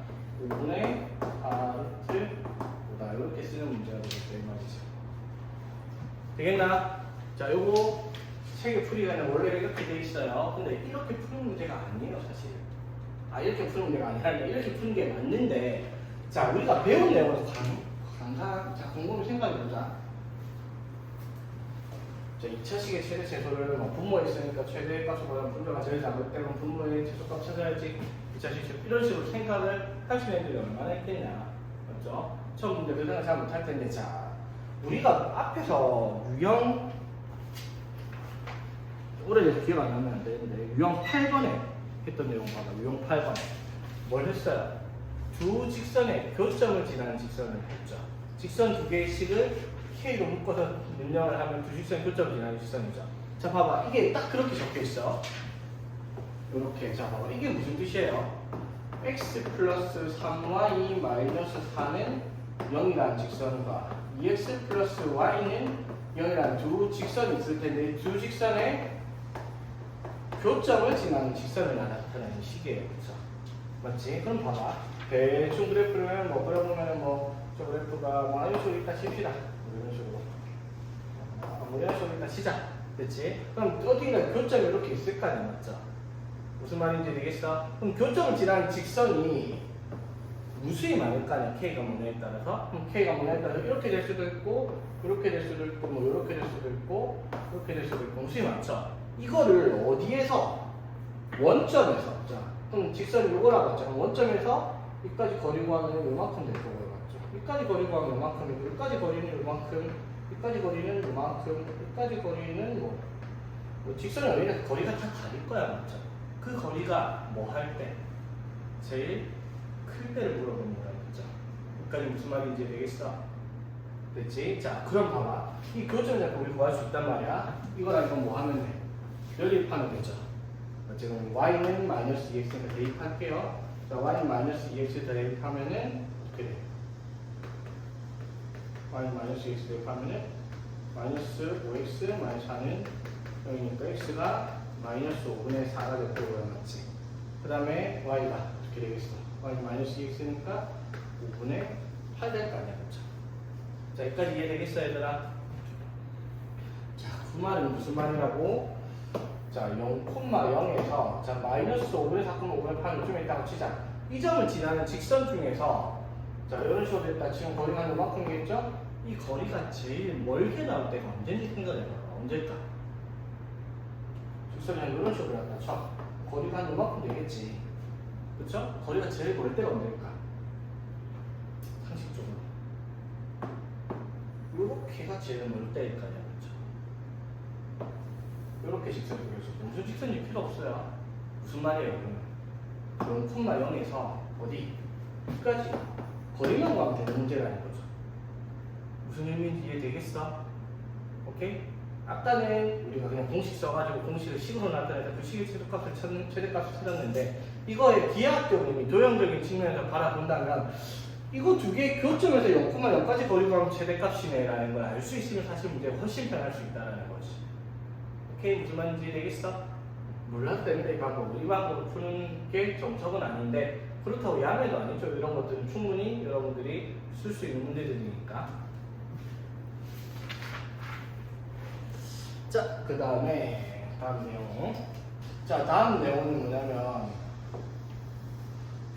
Speaker 1: 5분의 4 루트 5다 이렇게 쓰는 문제가 되겠죠, 이 말이죠. 되겠나? 자, 요거 책의 풀이가 원래 이렇게 돼 있어요. 근데 이렇게 푸는 문제가 아니에요, 사실. 이렇게 푸는 문제가 아니라 이렇게 푸는 게 맞는데, 자, 우리가 배운 내용을 자, 곰곰이 생각해보자. 자, 2차식의 최대 최소를 분모에 있으니까 최대 값을 보면 분모가 제일 작을 때 그럼 분모의 최소값 찾아야지. 2차식 이런 식으로 생각을 하시는 애들이 얼마나 있겠냐, 맞죠? 처음 문제 그 생각 잘 못할 텐데, 자, 우리가 앞에서 유형 오래돼서 기억 안 나면 안 되는데 유형 8번에 했던 내용 봐봐. 유형 8번에 뭘 했어요? 두 직선의 교점을 지나는 직선을 했죠. 직선 두 개의 식을 K로 묶어서 능력을 하면 두 직선 교점을 지나는 직선이죠. 자, 봐봐. 이게 딱 그렇게 적혀 있어. 이렇게. 자, 봐봐. 이게 무슨 뜻이에요? x 플러스 3y 마이너스 4는 0이라는 직선과 2x 플러스 y는 0이라는 두 직선이 있을 텐데 두 직선의 교점을 지나는 직선을 나타내는 식이에요. 그쵸? 맞지? 그럼 봐봐. 대충 그래프를 뭐 그려보면은 저 그래프가 이런 식으로 일단 칩시다. 이런 식으로. 이런 식으로 일단 시작. 됐지? 그럼 어딘가 교점이 이렇게 있을 거 아니야, 맞죠? 무슨 말인지 되겠어? 그럼 교점을 지나는 직선이 무수히 많을 거 아니야, K가 뭐냐에 따라서. 그럼 K가 뭐냐에 따라서 이렇게 될 수도 있고, 이렇게 될 수도 있고, 뭐 이렇게 될 수도 있고, 이렇게 될 수도 있고, 무수히 많죠? 이거를 어디에서? 원점에서. 자, 그럼 직선이 이거라고 했죠. 그럼 원점에서 여기까지 거리 구하면 요만큼 될 거고요, 맞죠? 여기까지 거리 구하면 요만큼이고, 여기까지 거리는 요만큼, 여기까지 거리는 요만큼, 여기까지 거리는 뭐 직선이 어디가 거리가 다 다를 거야, 맞죠? 그 거리가 뭐 할 때? 제일 클 때를 물어보는 거야, 진짜. 여기까지 무슨 말인지 되겠어? 됐지? 자, 그럼 봐봐. 이 교점 잡고 우리 구할 수 있단 말이야. 이거랑 이건 뭐 하면 돼? 연립하면 되죠. 지금 y는 마이너스 2x니까 대입할게요. 자, y는 마이너스 2x 대입하면은 어떻게 돼? y는 마이너스 2x 대입하면은 마이너스 5x 마이너스 4는 0이니까 x가 마이너스 5분의 4가 될 거고요, 맞지? 그 다음에 y가 어떻게 되겠어? y 마이너스 2x니까 5분의 8 될 거 아니야, 그쵸? 자, 여기까지 이해되겠어, 얘들아? 자, 그 말은 무슨 말이라고? 자, 0,0에서 자, 마이너스 5분의 4,5분의 8을 좀 있다고 치자. 이 점을 지나는 직선 중에서 자, 이런 식으로 됐다. 지금 거리가 요만큼이겠죠? 이 거리가 제일 멀게 나올 때가 언제인지 생각해봐. 언제일까? 직선이 한 이런 식으로 갔다 쳐. 거리가 한 요만큼 되겠지. 그쵸? 거리가 제일 멀 때가 언제일까? 상식적으로. 요렇게가 제일 멀 때일 거 아니야, 그쵸? 요렇게 직선이 그려서 무슨 직선이 필요 없어요. 무슨 말이에요, 그러면? 0,0에서 어디? 끝까지 거리만 구하면 되는 문제라는 거죠. 무슨 의미인지 이해되겠어? 오케이? 아까는 우리가 그냥 공식 써가지고 공식을 식으로 나타내서 그 식의 최대값을 찾았는데 이거의 기하학적인 도형적인 측면에서 바라본다면 이거 두 개의 교점에서 0,0까지 거리 구하면 최대값이네 라는 걸 알 수 있으면 사실 문제가 훨씬 편할 수 있다는 거지. 오케이? 무슨 말인지 이해되겠어? 몰라도 됩니다. 이 방법을. 이 방법을 푸는 게 정석은 아닌데 그렇다고 야매도 아니죠. 이런 것들은 충분히 여러분들이 쓸 수 있는 문제들이니까. 자, 그 다음에 다음 내용. 자, 다음 내용은 뭐냐면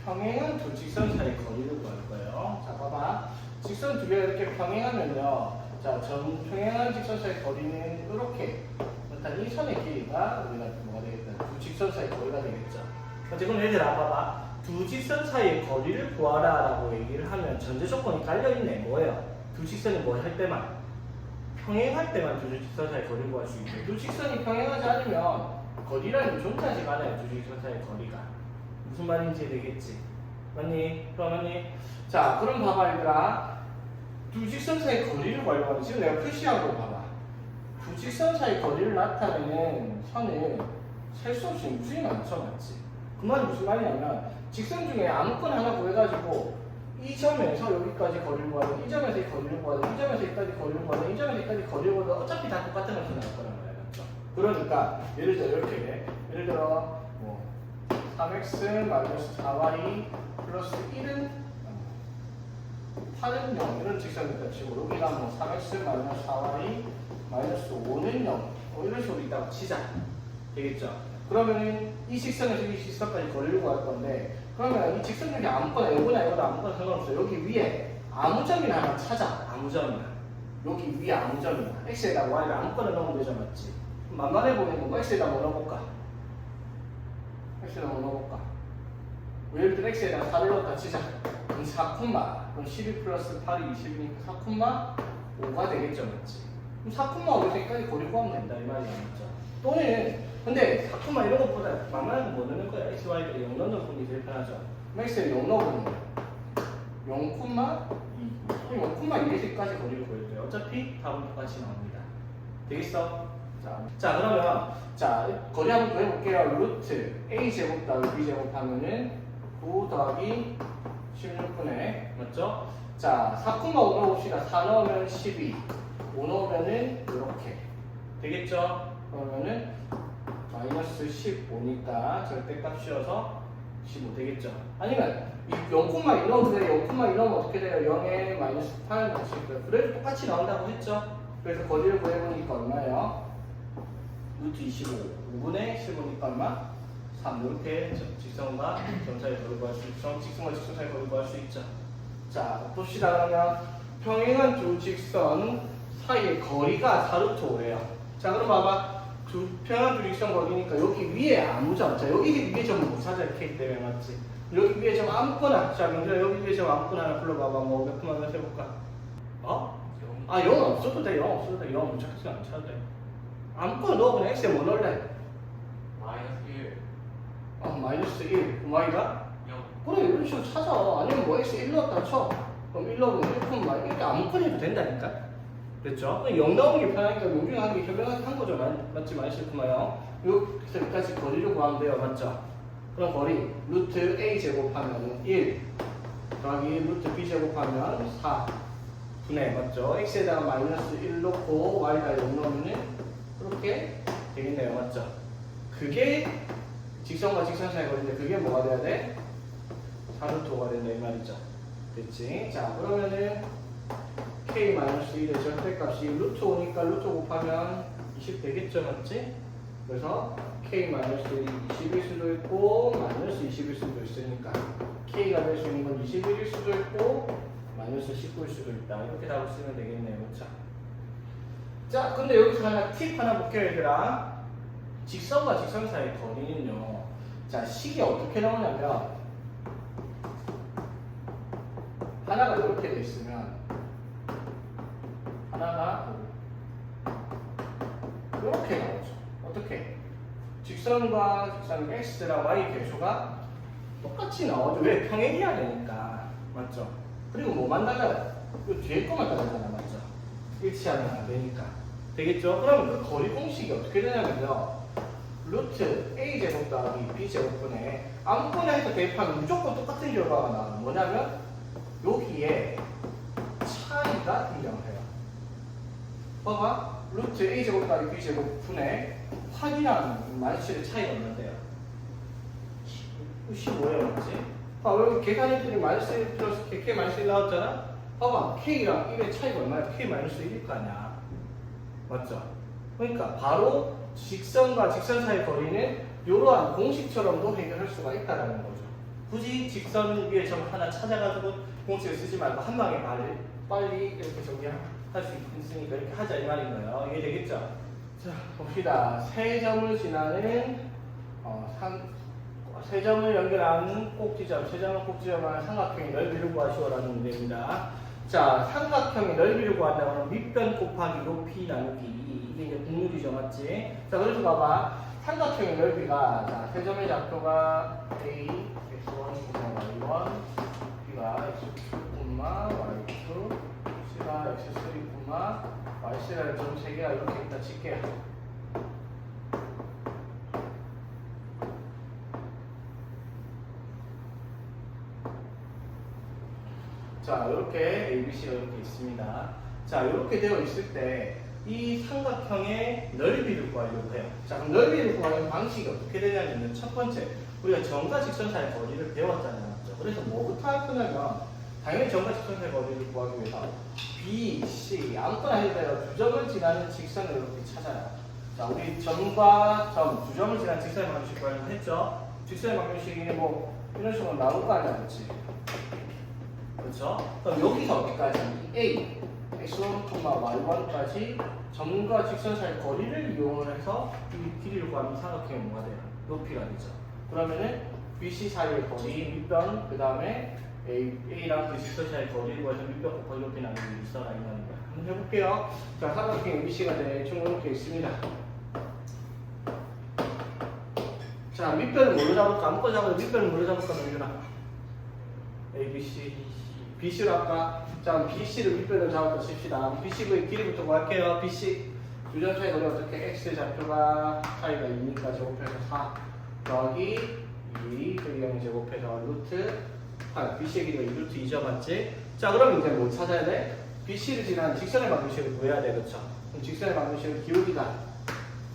Speaker 1: 평행한 두 직선 사이 거리를 구할 거예요. 자, 봐봐. 직선 두 개가 이렇게 평행하면요. 자, 평행한 직선 사이 거리는 이렇게. 일단 이 선의 길이가 우리가 뭐가 되겠다? 두 직선 사이 거리가 되겠죠. 지금 얘들아 봐봐. 두 직선 사이의 거리를 구하라 라고 얘기를 하면 전제 조건이 깔려있네. 뭐예요? 두 직선이 뭐 할 때만? 평행할 때만 두 직선 사이의 거리를 구할 수 있대. 두 직선이 평행하지 않으면 거리라는 게 존재하지가 않아요. 두 직선 사이의 거리가. 무슨 말인지 되겠지? 맞니? 맞니? 자, 그럼 봐봐 얘들아. 두 직선 사이의 거리를 구하려고 하면 지금 내가 표시한 거 봐봐. 두 직선 사이 거리를 나타내는 선을 셀 수 없이 무수히 많죠, 맞지? 그 말이 무슨 말이냐면 직선 중에 아무거나 하나 구해가지고 이 점에서 여기까지 거리를 구하든 이 점에서 이 거리를 구하든 이 점에서 여기까지 거리를 구하든 이 점에서 여기까지 거리를 구하든 어차피 다 똑같은 것이 나올 거란 말이야, 맞죠? 그러니까 예를 들어 이렇게 돼. 예를 들어 뭐 3x 마이너스 4y 플러스 1은 8은 0 이런 직선이다 치고 여기가 뭐 3x 마이너스 4y 마이너스 5는 0 이런 식으로 있다고 치자. 되겠죠? 그러면은 이 직선에서 이 직선까지 거리를 구할 건데 그러면 이 직선 중에 아무거나 이거나 이거나 아무거나 상관없어. 여기 위에 아무 점이나 하나 찾아. 아무 점이나. 여기 위에 아무 점이나. x에다 y를 아무거나 넣으면 되죠, 맞지? 만만해 보이는 거 x에다 뭐 넣어볼까? x에다 뭐 넣어볼까? 예를 들어 x에다 4를 넣었다 치자. 그럼 4, 그럼 12 플러스 8이 20이니까 4,5가 되겠죠, 맞지? 그럼 4,5까지 거리 구하면 된다 이 말이야, 맞죠? 또는 근데 4, 이런 것보다 만만한 거 뭐 넣는 거야? x, y가 0 넣는 분이 제일 편하죠. 그럼 x에 0 넣어보는 거야. 0,2 0,2까지 거리를 구해도 돼요. 어차피 답은 똑같이 나옵니다. 되겠어? 자 그러면 자 거리 한번 더 해볼게요. 루트 a 제곱 더하기 b 제곱 하면은 9 더하기 16분의 맞죠? 자 4,5 넣어봅시다. 4 넣으면 12 5 넣으면은 이렇게 되겠죠? 그러면은 마이너스 15니까 절대값 씌워서 15 되겠죠? 아니면 0,2 넣으면 돼요. 0,2 넣으면 어떻게 돼요? 0에 마이너스 8 넣으실 거예요. 그래도 똑같이 나온다고 했죠? 그래서 거리를 구해보니까 얼마예요? 루트 25 5분의 15니까 얼마? 3 이렇게 직선과 점 사이의 거리를 구할 수 있죠. 직선과 직선 사이의 거리를 구할 수 있죠. 자 봅시다. 그러면 평행한 두 직선 사이의 거리가 4루트 5예요. 자 그럼 봐봐. 평행한 두 직선 거리니까 여기 위에 아무 점. 자 여기 위에 점 못 찾아 이렇게 때문에 맞지? 여기 위에 점 아무거나. 자 명절 여기 위에 점 아무거나 하나 불러봐봐. 뭐 몇 분만 해볼까? 어? 아 0 없어도 돼. 0 없어도 돼. 0 못 찾지 안 찾아도 돼. 아무거나 넣어. 그냥 x에 뭐 넣을래?
Speaker 2: 마이너스 1.
Speaker 1: 마이너스 1. 그럼 y가?
Speaker 2: 0.
Speaker 1: 그래 이런 식으로 찾아. 아니면 뭐 x 1 넣었다 쳐. 그럼 1 넣으면 1 그럼 막 이렇게 아무거나 해도 된다니까? 됐죠? 0 나오는 게 편하니까 용중한 게 현명한 거죠. 맞지? 많이 싫구만요. 여기서 여기까지 거리를 구하면 돼요. 맞죠? 그럼 거리 루트 a 제곱하면 1 더하기 루트 b 제곱하면 4 분의 맞죠? x에다가 마이너스 1 넣고 y에다 0 넣으면 이렇게 되겠네요. 맞죠? 그게 직선과 직선 사이 거리인데 그게 뭐가 돼야 돼? 4루트5가 된다 이 말이죠. 됐지? 자 그러면은 K-1의 절대값이 루트 5니까 루트 곱하면 20 되겠죠, 맞지? 그래서 K-1이 20일 수도 있고 마이너스 20일 수도 있으니까 K가 될 수 있는 건 21일 수도 있고 마이너스 19일 수도 있다. 이렇게 답을 쓰면 되겠네요. 그렇죠? 자, 근데 여기서 하나 팁 하나 볼게요, 얘들아. 직선과 직선 사이의 거리는요. 자, 식이 어떻게 나오냐면 하나가 이렇게 돼 있으면 하나가 이렇게 나오죠. 어떻게? 직선과 직선 x랑 y 계수가 똑같이 나오죠. 왜? 평행이어야 되니까. 맞죠? 그리고 뭐만 달라요? 이 뒤에 거만 다르잖아. 맞죠? 일치하면 안 되니까. 되겠죠? 그러면 그 거리 공식이 어떻게 되냐면요. 루트 a제곱 더하기 b제곱분에 아무거나 해서 대입하면 무조건 똑같은 결과가 나와요. 뭐냐면 여기에 차이가 등장해요. 봐봐. 루트 a제곱 더하기 b제곱분에 확인하는 마이너스의 차이가 없는데요. 15예요, 맞지? 봐봐, 여기 계산했더니 마이너스 1 플러스 k 마이너스 1 나왔잖아? 봐봐, k랑 1의 차이가 얼마야? k 마이너스 1일 거 아니야. 맞죠? 그러니까 바로 직선과 직선 사이 거리는 이러한 공식처럼도 해결할 수가 있다는 거죠. 굳이 직선 위에 점 하나 찾아가지고 공식을 쓰지 말고 한 방에 빨리 이렇게 정리할 수 있으니까 이렇게 하자 이 말인 거예요. 이해되겠죠? 자, 봅시다. 세 점을 지나는 세 점을 연결하는 꼭지점, 세 점을 꼭지점하는 삼각형의 넓이를 구하시오라는 문제입니다. 자, 삼각형의 넓이를 구한다면 밑변 곱하기 높이 나누기. 이게 이제 국룰이죠, 맞지? 자, 그래서 봐봐. 삼각형의 넓이가, 자, 세 점의 좌표가 A, X1, Y1, B가 X2, Y2, C가 X3, YC라는 점 3개가 이렇게 있다 칠게요. 자, 이렇게 ABC가 이렇게 있습니다. 자, 이렇게 되어 있을 때 이 삼각형의 넓이를 구하려고 해요. 자, 그럼 넓이를 구하는 방식이 어떻게 되냐면 첫 번째, 우리가 점과 직선 사이의 거리를 배웠잖아요. 맞죠? 그래서 뭐부터 할 거냐면 당연히 점과 직선 사이의 거리를 구하기 위해서 B, C 아무거나 해도 돼요. 두 점을 지나는 직선을 이렇게 찾아요. 자, 우리 점과 점, 두 점을 지나는 직선의 방식 구하려고 했죠? 직선의 방식이 뭐 이런 식으로 나올 거 아니야, 그렇지? 그렇죠? 그럼 여기서 어디까지? A, X1, Y1까지 점과 직선 사이 거리를 이용을 해서 이 길이를 구하면 삼각형이 뭐가 돼요? 높이가 되죠. 그러면은 BC 사이의 거리, 밑변, 그 다음에 A랑 그 직선 사이의 거리를 구해서 밑변 곱하기 높이 나누기 있어라 이 말입니다. 한번 해볼게요. 자, 삼각형 ABC가 대충 이렇게 있습니다. 자, 밑변을 뭘로 잡을까? 아무거나 잡아도 밑변을 뭘로 잡을까? 명준아. ABC, BC로 할까? 자, BC를 밑변으로 잡았다 칩시다. BC의 길이부터 구할게요. BC 두 점 차이 거리 어떻게? X의 좌표가 차이가 2니까 제곱해서 4 더하기 2 그리고 0 제곱해서 루트 8. BC의 길이가 2루트 2죠, 맞지? 자, 그럼 이제 뭐 찾아야 돼? BC를 지나는 직선의 방정식을 구해야 돼, 그렇죠? 그럼 직선의 방정식은 기울기가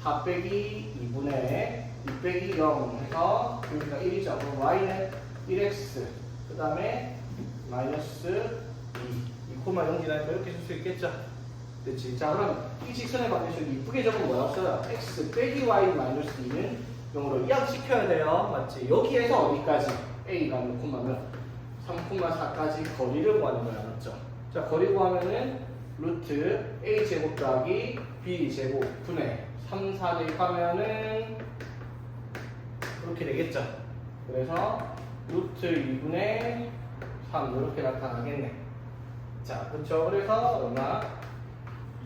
Speaker 1: 4 빼기 2분의 2 빼기 0 해서 기울기가 1이죠. 그럼 Y는 1X 그 다음에 마이너스 2 0 지나니까 이렇게 쓸 수 있겠죠? 그렇지. 자, 그럼 이 직선의 방정식을 이쁘게 적으면 뭐였어요? X 빼기 Y 마이너스 2는 0으로 이항시켜야 돼요. 맞지? 여기에서 어디까지? A가 몇 콤마면 3,4까지 거리를 구하는 거야. 맞죠? 자, 거리 구하면은 루트 A 제곱 더하기 B 제곱 분의 3, 4 대입하면은 이렇게 되겠죠? 그래서 루트 2분의 3 이렇게 나타나겠네. 자, 그렇죠? 그래서 얼마?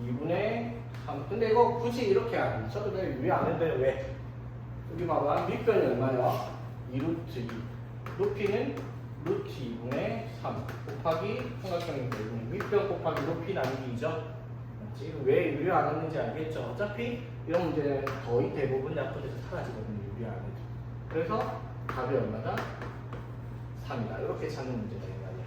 Speaker 1: 2분의 3. 근데 이거 굳이 이렇게 안 써도 돼. 왜 안 해도 돼? 왜? 여기 봐봐. 밑변이 얼마야? 2루트 2. 높이는 루트 2분의 3 곱하기 삼각형의 넓이는 밑변 곱하기 높이 나누기죠. 맞지? 왜 안 했는지 알겠죠? 어차피 이런 문제는 거의 대부분 약분에서 사라지거든요. 유리 안 해도. 그래서 답이 얼마다? 3이다. 이렇게 찾는 문제다 이 말이야.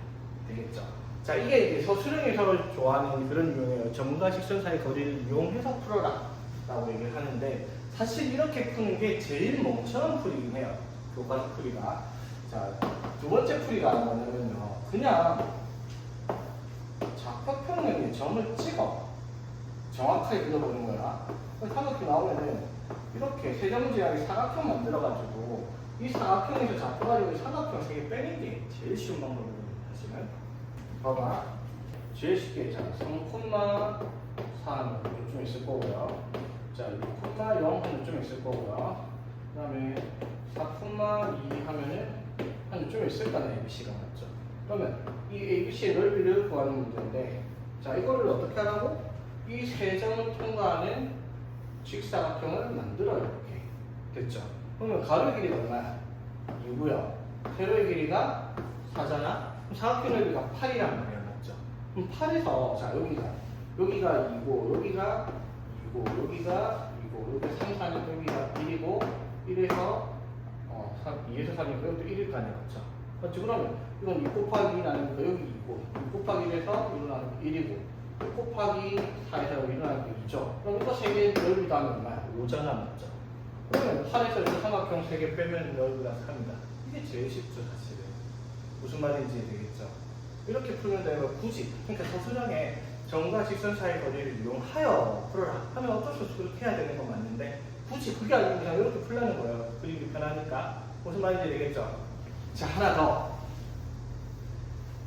Speaker 1: 되겠죠? 자, 이게 이제 서술형에서 좋아하는 그런 유형이에요. 점과 직선 사이 거리를 이용해서 풀어라 라고 얘기를 하는데 사실 이렇게 푸는 게 제일 멍청한 풀이긴 해요. 교과서 풀이가. 자, 두 번째 풀이가 뭐냐면요. 그냥 좌표평면에 점을 찍어. 정확하게 그려보는 거야. 삼각형 나오면은 이렇게 세 점지하게 사각형 만들어가지고 이 사각형에서 잡혀가지고 삼각형 3개 빼는 게 제일 쉬운 방법이거든요. 사실은. 봐봐. 제일 쉽게 자 3,3 좀 있을 거고요. 자 6,0은 좀 있을 거고요. 그 다음에 4,2 하면은 한 좀 있을 거네. ABC가 맞죠? 그러면 이 ABC의 넓이를 구하는 문제인데 자 이거를 어떻게 하라고? 이 세 점을 통과하는 직사각형을 만들어요. 이렇게 됐죠? 그러면 가로의 길이가 얼마야? 2고요. 세로의 길이가 4잖아? 그럼 사각형 넓이가 8이란 말이야. 맞죠? 그럼 8에서 자 여기가 2고 여기가 2고 여기가 2고 여기가 3, 4는 여기가 1이고 1에서 2에서 3이니까 이것도 1일 거 아니야. 맞죠? 맞죠? 그러면 이건 2 곱하기 2 나누니까 여기 2고 6 곱하기 1에서 1을 나누니까 1이고 6 곱하기 4에서 1을 나누니까 2죠. 그럼 이거 3개 넓이도 하면 얼마야? 5잖아. 맞죠? 그러면 8에서 이렇게 삼각형 3개 빼면 넓이가 3이다. 이게 제일 쉽죠. 사실은. 무슨 말인지 되겠죠? 이렇게 풀면 되고 굳이 그러니까 서술형에 점과 직선 사이의 거리를 이용하여 풀어라 하면 어쩔 수 없이 그렇게 해야 되는 건 맞는데 굳이 그게 아니고 그냥 이렇게 풀라는 거예요. 그림이 편하니까. 무슨 말인지 되겠죠? 자, 하나 더.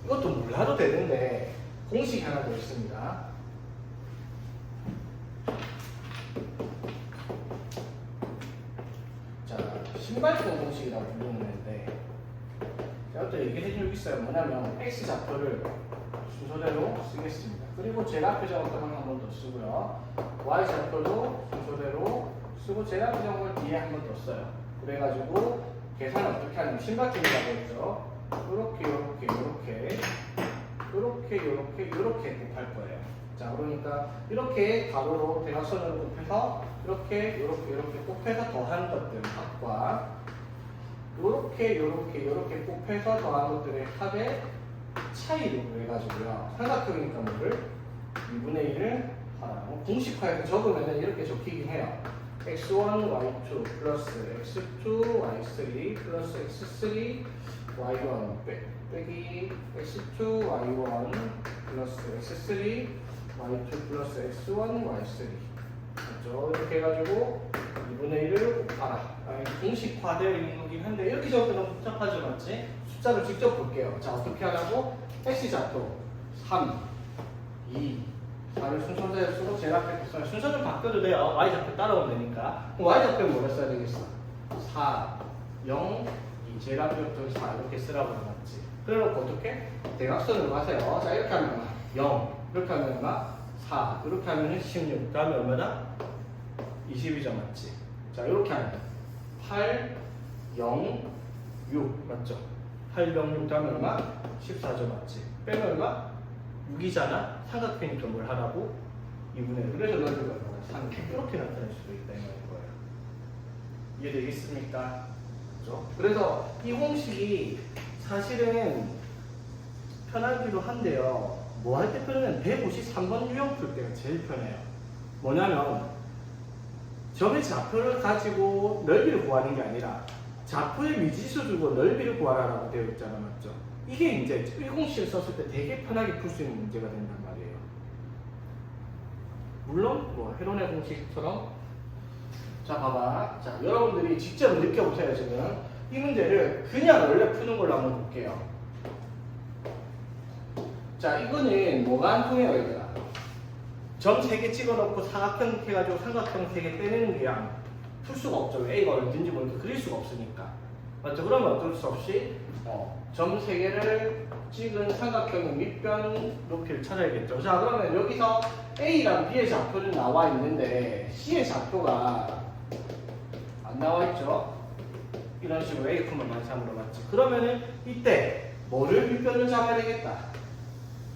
Speaker 1: 이것도 몰라도 되는데 공식이 하나 더 있습니다. 자, 신발권 공식이라고 부르는 건데 제가 또 얘기해 주고 있어요. 뭐냐면 X좌표를 순서대로 쓰겠습니다. 그리고 제값 표정을 한 번 더 쓰고요. Y좌표도 순서대로 쓰고 제값 표정을 뒤에 한 번 더 써요. 그래가지고 계산을 어떻게 하냐면 신발권이라고 했죠. 요렇게 곱할 거예요. 자, 그러니까 이렇게 가로로 대각선으로 곱해서 이렇게 곱해서 더하는 것들 합과 요렇게 곱해서 더한 것들의 합의 차이로 해가지고요. 삼각형이니까 뭐를 2분의 1을 하라. 공식화해서 적으면 이렇게 적히긴 해요. x1, y2 플러스 x2, y3 플러스 x3, y1 빼기 x2, y1 플러스 x3, y2 플러스 x1, y3 맞죠? 이렇게 해가지고 2분의 1을 곱하라. 공식화되어 있는 거긴 한데 이렇게 적으면 너무 복잡하죠, 맞지? 숫자를 직접 볼게요. 자, 어떻게 하라고? x좌표 3, 2, 4를 순서대로 쓰고 제일 앞에 곱하면 순서 좀 바뀌어도 돼요. y좌표 따라오면 되니까. 그럼 y좌표는 뭐를 써야 되겠어? 4, 0, 2, 제일 앞에부터 4 이렇게 쓰라고 해놨지. 그래놓고 어떻게? 대각선으로 하세요. 자, 이렇게 하면 얼마? 0, 이렇게 하면 얼마? 4, 이렇게 하면 16, 그 다음에 얼마다? 22점 맞지? 자, 이렇게 하면 8, 0, 6 맞죠? 8, 0, 6 다음에 얼마? 14점 맞지? 빼면 얼마? 6이잖아? 삼각형이니까 뭘 하라고? 2분의 1. 그래서 넓이가 얼마나 3. 이렇게 나타낼 수도 있다 이 말인 거예요. 이해되겠습니까? 그렇죠? 그래서 이 공식이 사실은 편하기도 한데요. 뭐 할 때 편하면 153번 유형 풀 때가 제일 편해요. 뭐냐면 점의 좌표를 가지고 넓이를 구하는 게 아니라 좌표의 미지수 주고 넓이를 구하라고 되어 있잖아. 맞죠? 이게 이제 이 공식을 썼을 때 되게 편하게 풀 수 있는 문제가 된단 말이에요. 물론 뭐 헤론의 공식처럼 자 봐봐. 자 여러분들이 직접 느껴보세요. 지금 이 문제를 그냥 원래 푸는 걸로 한번 볼게요. 자 이거는 뭐가 안 통해요 얘들아. 점 3개 찍어놓고 사각형 해가지고 삼각형 3개 빼내는 게 풀 수가 없죠. A가 얼마든지 모르니까 그릴 수가 없으니까. 맞죠? 그러면 어쩔 수 없이 점 3개를 찍은 삼각형의 밑변 높이를 찾아야겠죠. 자 그러면 여기서 A랑 B의 좌표는 나와 있는데 C의 좌표가 안 나와 있죠. 이런 식으로 A, 만삼으로 맞죠. 그러면은 이때 뭐를 밑변을 잡아야 되겠다.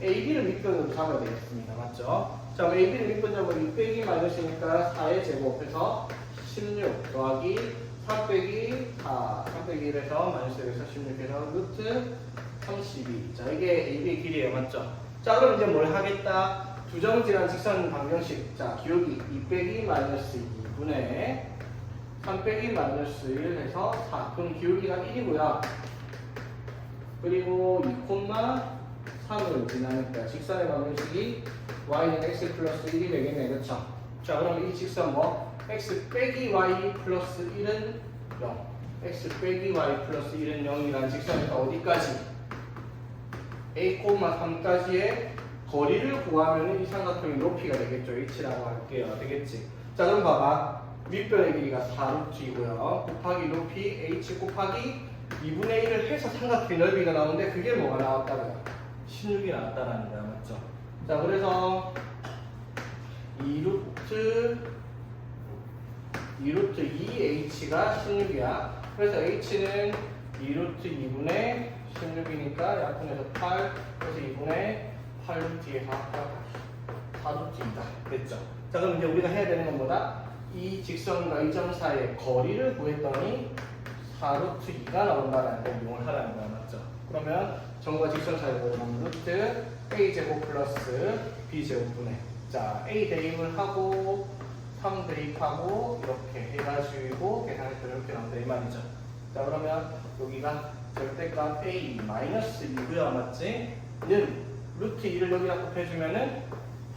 Speaker 1: A, B를 밑변으로 잡아야 되겠습니다. 맞죠? 자, A, B를 밑변 잡으면 6 빼기 마이너스니까 4의 제곱해서 16 더하기 4 빼기 4, 3 빼기 1에서 마이너스 1에서 16에서 루트 32. 자, 이게 AB의 길이에요. 맞죠? 자, 그럼 이제 뭘 하겠다? 두 점지란 직선 방정식. 자, 기울기 2 빼기 마이너스 2분의 3 빼기 마이너스 1 해서 4. 그럼 기울기가 1이고요. 그리고 2,3을 지나니까 직선의 방정식이 y는 x 플러스 1이 되겠네. 그렇죠? 자, 그럼 이 직선 뭐? x 빼기 y 플러스 1은 0. x 빼기 y 플러스 1은 0이라는 직선에서 어디까지? a, 3까지의 거리를 구하면 이 삼각형의 높이가 되겠죠. h라고 할게요. 되겠지? 자, 그럼 봐봐. 윗변의 길이가 4루트이고요. 곱하기 높이 h 곱하기 2분의 1을 해서 삼각형의 넓이가 나오는데 그게 뭐가 나왔다고요? 16이 나왔다라는 거야. 맞죠? 자, 그래서 2루트 2h가 16이야. 그래서 h는 2루트 2분의 16이니까 약분해서 8, 그래서 2분의 8루트에서 4루트이다. 됐죠? 자, 그럼 이제 우리가 해야 되는 건 뭐다? 이 직선과 이 점 사이의 거리를 구했더니 4루트 2가 나온다는 걸 이용을 하라는 거야. 맞죠? 그러면 점과 직선 사이의 거리는 루트 a제곱 플러스 b제곱분의 자, a 대입을 하고 3 대입하고 이렇게 해가지고 계산했더니 이렇게 나온다 이 말이죠. 자, 그러면 여기가 절대값 a 마이너스 2고요. 맞지? 는 루트 2를 여기다 곱해주면은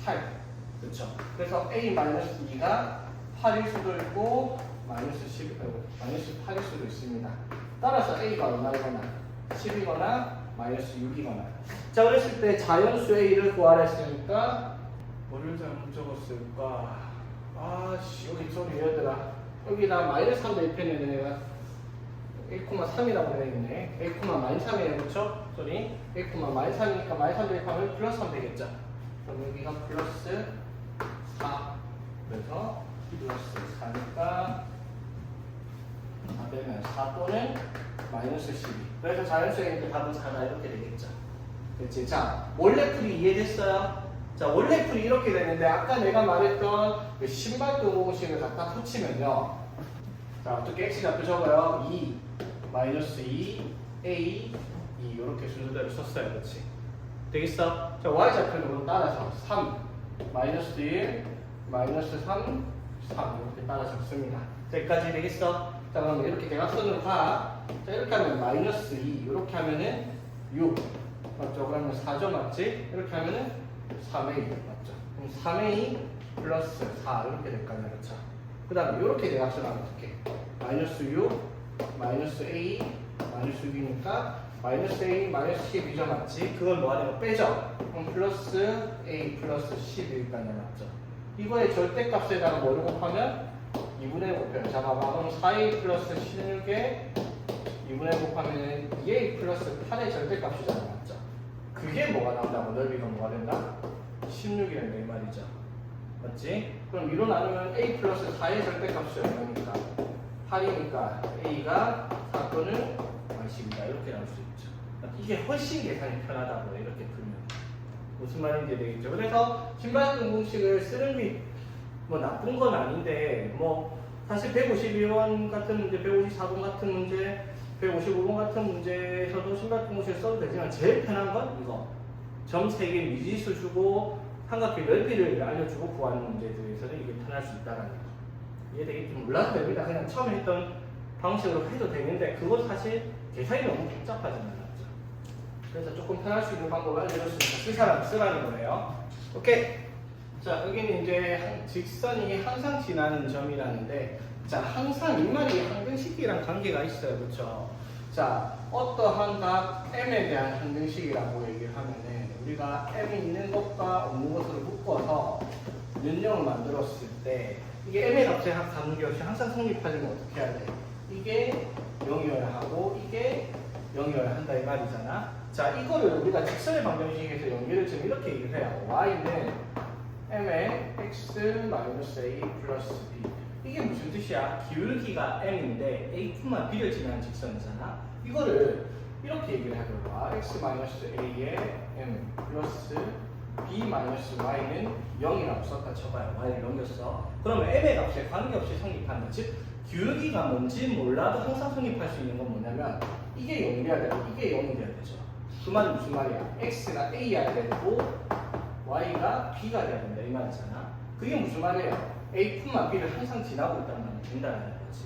Speaker 1: 8. 그렇죠? 그래서 a 마이너스 2가 8일 수도 있고 마이너스 8일 수도 있습니다. 따라서 a가 얼마이거나 10이거나 마이너스 6이거나. 자, 그랬을 때 자연수 a를 구하라 했으니까 뭐를 잘못 적었을까? 아씨, 여기 소리 얘들아. 여기다 마이너스 3 대입했는데 내가 1,3이라고 되어있네. 1,-3이에요. 그렇죠? 소리 1,-3이니까 마이너스 3 대입하면 플러스 3 되겠죠? 그럼 여기가 플러스 4. 그래서 플러스 4니까 4 되면 4 또는 마이너스 12. 그래서 자연수의 답은 4다 이렇게 되겠죠. 그렇지? 자, 원래 풀이 이해됐어요? 자, 원래 풀이 이렇게 되는데 아까 내가 말했던 그 신발끈 공식을 갖다 붙이면요. 자, 어떻게 x값도 적어요? 2, 마이너스 2, a, 2 이렇게 순서대로 썼어요. 그렇지? 되겠어? 자, y좌표로 따라서 3, 마이너스 1, 마이너스 3, 3 이렇게 따라 적습니다. 자, 여기까지 되겠어? 자, 그럼 이렇게 대각선으로 가. 자, 이렇게 하면 마이너스 2, 이렇게 하면은 6 맞죠? 그러면 4죠? 맞지? 이렇게 하면은 3a 맞죠? 그럼 3a 플러스 4 이렇게 될 거 아니야. 그렇죠? 그 다음에 이렇게 대각선 하면 어떻게? 마이너스 6, 마이너스 a, 마이너스 6이니까 마이너스 a, 마이너스 12죠? 맞지? 그걸 뭐 하는 거 빼죠? 그럼 플러스 a 플러스 10일 거 아니야. 맞죠? 이거의 절대값에다가 뭐를 곱하면 2분의 1 곱해요. 자, 봐봐. 그럼 4a 플러스 16에 2분의 1 곱하면 2a 플러스 8의 절대값이잖아. 맞죠? 그게 뭐가 나온다고? 넓이가 뭐가 된다? 16이란다 이 말이죠. 맞지? 그럼 위로 나누면 a 플러스 4의 절대값이 얼마니까? 8이니까 a가 4또는 10이다 이렇게 나올 수 있죠. 이게 훨씬 계산이 편하다고 이렇게 풀면 무슨 말인지 되겠죠. 그래서 신발끈 공식을 쓰는 게 뭐 나쁜 건 아닌데 뭐 사실 152번 같은 문제, 154번 같은 문제, 155번 같은 문제에서도 신발끈 공식을 써도 되지만 제일 편한 건 이거 점 3개 미지수 주고 삼각형 넓이를 알려주고 구하는 문제들에서는 이게 편할 수 있다는 거 이해되겠지? 몰라도 됩니다. 그냥 처음에 했던 방식으로 해도 되는데 그거 사실 계산이 너무 복잡하진 않았죠. 그래서 조금 편할 수 있는 방법을 알려줬으니까 쓸 사람 쓰라는 거예요. 오케이. 자, 여기는 이제 직선이 항상 지나는 점이라는데, 자, 항상 이 말이 항등식이랑 관계가 있어요. 그렇죠? 자, 어떠한 각 m에 대한 항등식이라고 얘기를 하면은 우리가 m이 있는 것과 없는 것으로 묶어서 면역을 만들었을 때 이게 m의 값에 관계없이 항상 성립하려면 어떻게 해야 돼? 이게 0이어야 하고 이게 0이어야 한다 이 말이잖아. 자, 이거를 우리가 직선의 방정식에서 연결을 좀 이렇게 얘기를 해요. y는 m의 x-a 플러스 b. 이게 무슨 뜻이야? 기울기가 m인데 a, b를 지나는 직선이잖아. 이거를 이렇게 얘기를 하더라고. x-a의 m 플러스 b-y는 0이라고 썼다 쳐봐요. y를 넘겼어. 그러면 m의 값에 관계없이 성립한다. 즉 기울기가 뭔지 몰라도 항상 성립할 수 있는 건 뭐냐면 이게 0이 돼야 되고 이게 0이 돼야 되죠. 그 말은 무슨 말이야? x가 a야 되고 y가 b가 돼야 된다 이 말이잖아. 그게 무슨 말이에요? a, b를 항상 지나고 있다는 말이 된다는 거지.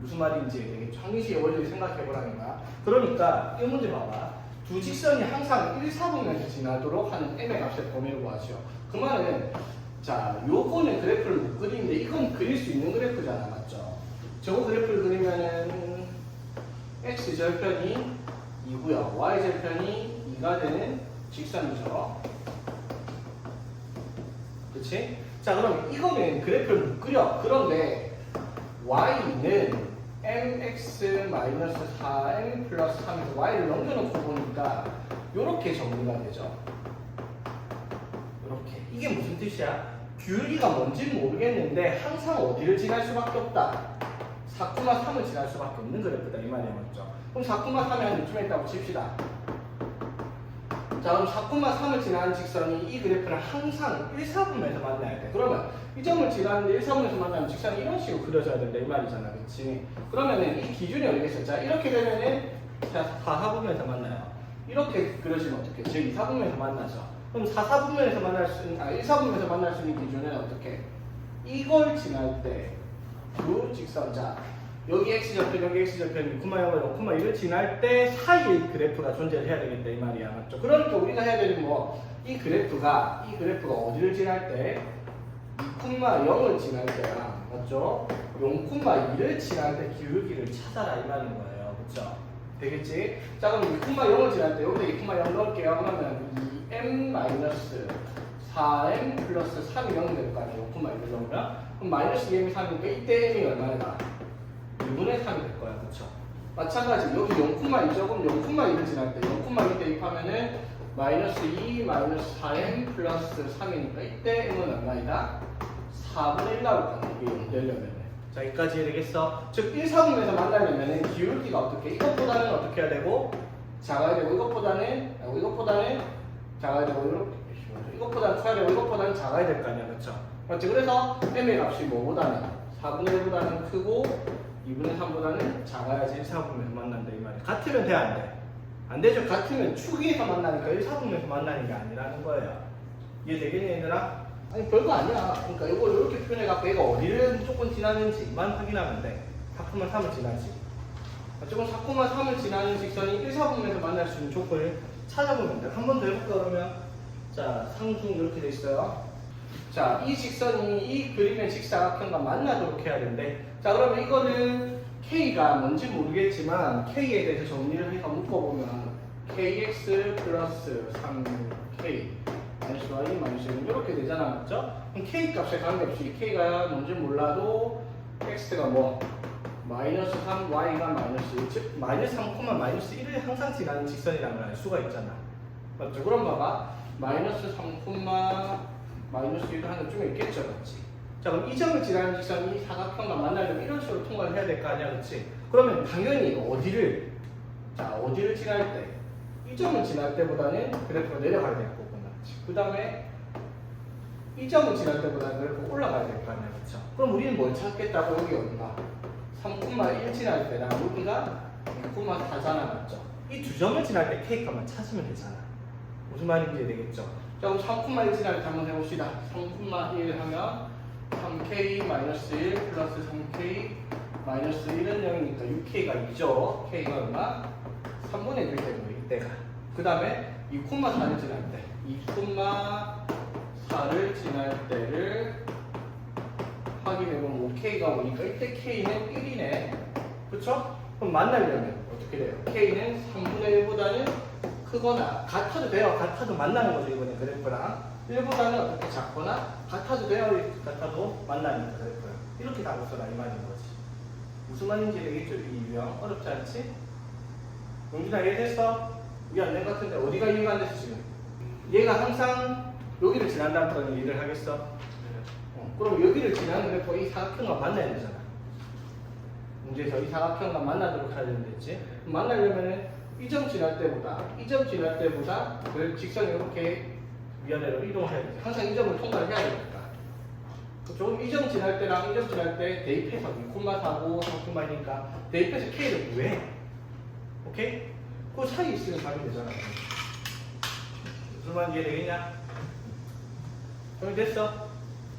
Speaker 1: 무슨 말인지 되게 항시의 원리를 생각해 보라는 거야. 그러니까 이 문제 봐봐. 두 직선이 항상 1, 4분면에서 지나도록 하는 m의 값의 범위를 구하시오. 그 말은 자, 요거는 그래프를 못 그리는데 이건 그릴 수 있는 그래프잖아, 맞죠? 저거 그래프를 그리면은 x 절편이 2고요, y 절편이 2가 되는 직선이죠. 그치? 자, 그럼 이거는 그래프를 못 그려. 그런데 y는 mx-4m 플러스 3에서 y를 넘겨놓고 보니까 이렇게 정리가 되죠. 이렇게. 이게 무슨 뜻이야? 균리가 뭔지는 모르겠는데 항상 어디를 지날 수밖에 없다. 4,3을 지날 수밖에 없는 그래프다 이 말이야, 맞죠? 그럼 4,3이 한 이쯤에 있다고 칩시다. 자, 그럼 4,3을 지나는 직선이 이 그래프는 항상 1, 4분면에서 만나야 돼. 그러면 이 점을 지나는데 1, 4분면에서 만나는 직선이 이런 식으로 그려져야 된다 이 말이잖아, 그렇지? 그러면은 이 기준이 어디겠어? 자, 이렇게 되면은 자, 4분면에서 만나요. 이렇게 그려지면 어떻게? 즉 2, 4분면에서 만나죠. 그럼 4, 4분면에서 만날 수 있는, 1, 4분면에서 만날 수 있는 기준은 어떻게? 이걸 지날 때 두 직선, 자, 여기 x절편, 여기 x절편, 0,0과 0,1을 지날 때 사이의 그래프가 존재를 해야 되겠다 이 말이야, 맞죠? 그러니까 우리가 해야 되는 뭐, 이 그래프가 어디를 지날 때 2,0을 지날 때랑, 맞죠? 0,2를 지날 때 기울기를 찾아라 이 말인 거예요, 그렇죠? 되겠지? 자, 그럼 2,0을 지날 때 여기다 2,0 넣을게요. 그러면 2m-4m 플러스 3이 0이 될 거 아니에요? 0,1을 넣으면? 그럼 마이너스 2m이 3이니까 이때 m이 얼마나? 2분의 3이 될 거야, 그쵸? 마찬가지 여기 0,2죠? 그럼 0,2를 지날 때 0,2 대입하면은 마이너스 2 마이너스 4m 플러스 3이니까 이때 m은 얼마이다? 4분의 1 나올 거야, 이게 0 되려면은. 자, 여기까지 되겠어? 즉 1, 4분면에서 만나려면은 기울기가 어떻게? 이것보다는 어떻게 해야 되고? 작아야 되고 이것보다는 작아야 되고 이것보다는 커야 되고 이것보다는 작아야 될 거 아니야, 그렇죠? 맞지? 그래서 m의 값이 뭐보다는 4분의 1보다는 크고 2분의 3보다는 작아야지 1, 4분면에서 만난다 이 말이야. 같으면 돼, 안 돼? 안 되죠. 같으면 축에서 만나니까 1, 4분면에서 만나는 게 아니라는 거예요. 이해되겠니, 얘들아? 아니 별거 아니야. 그러니까 이걸 이렇게 표현해갖고 얘가 어디를 무조건 지나는지만 확인하면 돼. 4,3을 지나지. 조금 4,3을 지나는 직선이 1, 4분면에서 만날 수 있는 조건을 찾아보면 돼. 한 번 더 해볼까 그러면? 자, 상중 이렇게 돼 있어요. 자, 이 직선이 이 그림의 직사각형과 만나도록 해야 되는데, 자, 그러면 이거는 K가 뭔지 모르겠지만 K에 대해서 정리를 해서 묶어보면 KX 플러스 3K 마이너스 Y 마이너스 1 이렇게 되잖아, 맞죠? 그럼 K 값에 관계없이 K가 뭔지 몰라도 X가 뭐 마이너스 3, Y가 마이너스 1, 즉 마이너스 3, 마이너스 1을 항상 지나는 직선이라는 걸 알 수가 있잖아, 맞죠? 그럼 봐봐, 마이너스 3, 마이너스 1을 하는 쯤에 있겠죠, 맞지? 자, 그럼 이 점을 지나는 직선이 사각형과 만나려면 이런 식으로 통과를 해야 될 거 아니야, 그렇지? 그러면 당연히 어디를 지날 때, 이 점을 지날 때보다는 그래프가 내려가야 될 거고, 맞지? 그 다음에 이 점을 지날 때보다는 그래프가 올라가야 될 거 아니야, 그렇죠? 그럼 우리는 뭘 찾겠다고? 여기 얼마? 3,1 지날 때랑 여기가 2,4잖아, 맞죠? 이 두 점을 지날 때 K값만 찾으면 되잖아. 무슨 말인지 이해되겠죠? 자, 그럼 3,1 지날 때 한번 해봅시다. 3,1 하면 3K-1 플러스 3K 마이너스 1은 0이니까 6K가 2죠. K가 얼마? 3분의 1 되고 이때가. 그 다음에 2,4를 지날 때 2,4를 지날 때를 확인해보면 5K가 오니까 이때 K는 1이네. 그쵸? 그럼 만나려면 어떻게 돼요? K는 3분의 1보다는 크거나 같아도 돼요. 같아도 만나는 거죠, 이번에 그래프랑. 1보다는 어떻게 작거나 같아도 돼요. 같아도 만나는 그래프랑. 이렇게 답을 써라 이 말인 거지. 무슨 말인지 되겠죠, 이 유형? 어렵지 않지? 용준아, 이해됐어? 이해 안 된 것 같은데 어디가 이해가 안 됐어 지금? 얘가 항상 여기를 지난다는 건 이해를 하겠어? 그럼 여기를 지나는 그래프가 이 사각형과 만나야 되잖아. 문제에서 이 사각형과 만나도록 해야 되는데, 있지? 만나려면은 이 점 지날 때보다 그 직선이 이렇게 위아래로 이동해야 돼. 항상 이 점을 통과를 해야 되니까. 조금 이 점 지날 때랑 이 점 지날 때 대입해서 2,4고 3,2니까 대입해서 K를 구해. 오케이? 그 사이에 있으면 가면 되잖아. 무슨 말인지 이해되겠냐? 정리됐어?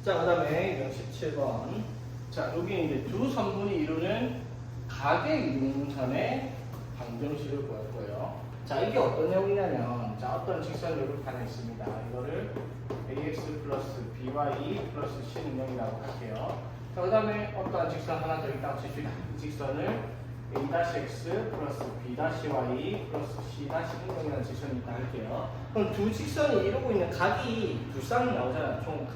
Speaker 1: 자, 그 다음에 17번. 자, 여기 이제 두 선분이 이루는 가계 이동선의 방정식을 구할 거예요. 자, 이게 어떤 내용이냐면, 자, 어떤 직선이 이렇게 하나 있습니다. 이거를 ax 플러스 by 플러스 c는영이라고 할게요. 자, 그 다음에 어떤 직선 하나 더 있다고 칩시다. 이 직선을 a-x 플러스 b-y 플러스 c-는영이라는 직선이 있다 할게요. 그럼 두 직선이 이루고 있는 각이 두 쌍이 나오잖아요. 총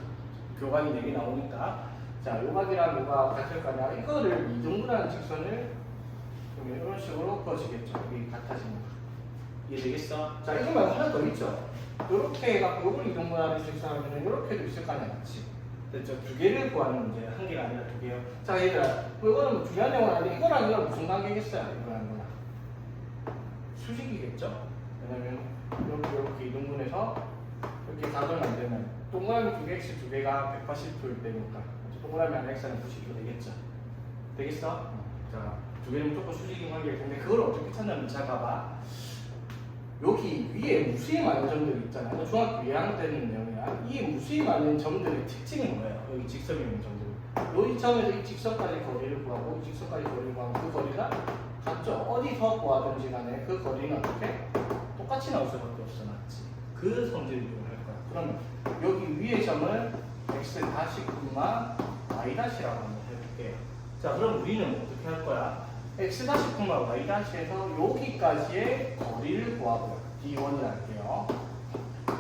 Speaker 1: 교각이 4개 나오니까. 자, 요각이랑 요각 같을 거냐. 이거를 이등분하는 직선을 이런 식으로 그어지겠죠. 여기 같아지는 거. 이해되겠어? 자, 이거 말고 하나 더 있죠. 요렇게 해갖고 요걸 이등분하는 직선하면 요렇게도 있을 거 아니야, 맞지? 됐죠? 두 개를 구하는 문제, 한 개가 아니라 두 개요. 자, 얘들아, 이거는 뭐 중요한 내용은 아닌데 이거랑 이거랑 무슨 관계겠어요? 이거랑 이거랑 수직이겠죠? 왜냐면 이렇게 이등분해서 이렇게 가동이 안 되면 동그라미 두 개씩 두 개가 180도일 때니까 동그라미 하나 x는 90도 되겠죠? 되겠어? 자, 두 개는 무조건 수직인 관계일 텐데 그걸 어떻게 찾냐면 잘 봐봐. 여기 위에 무수히 많은 점들이 있잖아요. 중학교 2학년 때 있는 내용이야. 이 무수히 많은 점들의 특징이 뭐예요? 여기 직선이 있는 점들. 이 점에서 이 직선까지 거리를 구하고 이 직선까지 거리를 구하고 그 거리가 같죠? 어디서 구하든지 간에 그 거리는 어떻게? 똑같이 나올 수밖에 없어, 맞지? 그 성질을 이용할 거야. 그러면 여기 위의 점을 x 다시 y 다시라고 한번 해볼게요. 자, 그럼 우리는 어떻게 할 거야? x 다시 y 다시에서 여기까지의 거리를 구하고요. d1을 할게요.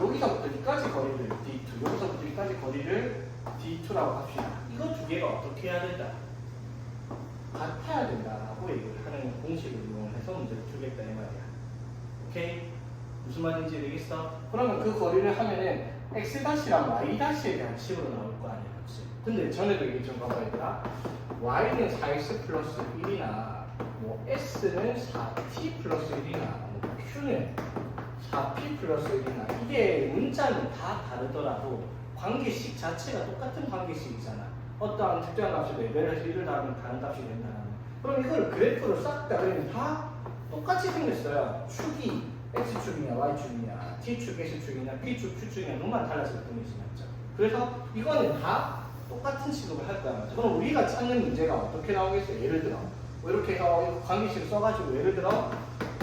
Speaker 1: 여기서부터 여기까지 거리를 d2, 여기서부터 여기까지 거리를 d2라고 합시다. 이거 두 개가 어떻게 해야 된다? 같아야 된다라고 얘기를 하는 공식을 이용해서 문제를 풀겠다 이 말이야. 오케이? 무슨 말인지 알겠어? 그러면 그 거리를 하면은 x 다시랑 y 다시에 대한 식으로 나올 거 아니야, 그렇지? 근데 전에도 얘기 좀 봐봐 얘들아. y는 4x 플러스 1이나 뭐 s는 4t 플러스 1이나 뭐 q는 4p 플러스 1이나 이게 문자는 다 다르더라도 관계식 자체가 똑같은 관계식이잖아. 어떠한 특정한 값이 레벨에서 1을 더하면 다른 값이 된다. 그럼 이걸 그래프로 싹 다 그리면 다 똑같이 생겼어요. 축이 x축이냐 y축이냐 t축 x축이냐 p축 q축이냐 놈만 달라질 뿐이지 맞죠? 그래서 이거는 다 똑같은 취급을 할 거야 맞죠? 그럼 우리가 찾는 문제가 어떻게 나오겠어요? 예를 들어 뭐 이렇게 해서 관계식을 써가지고 예를 들어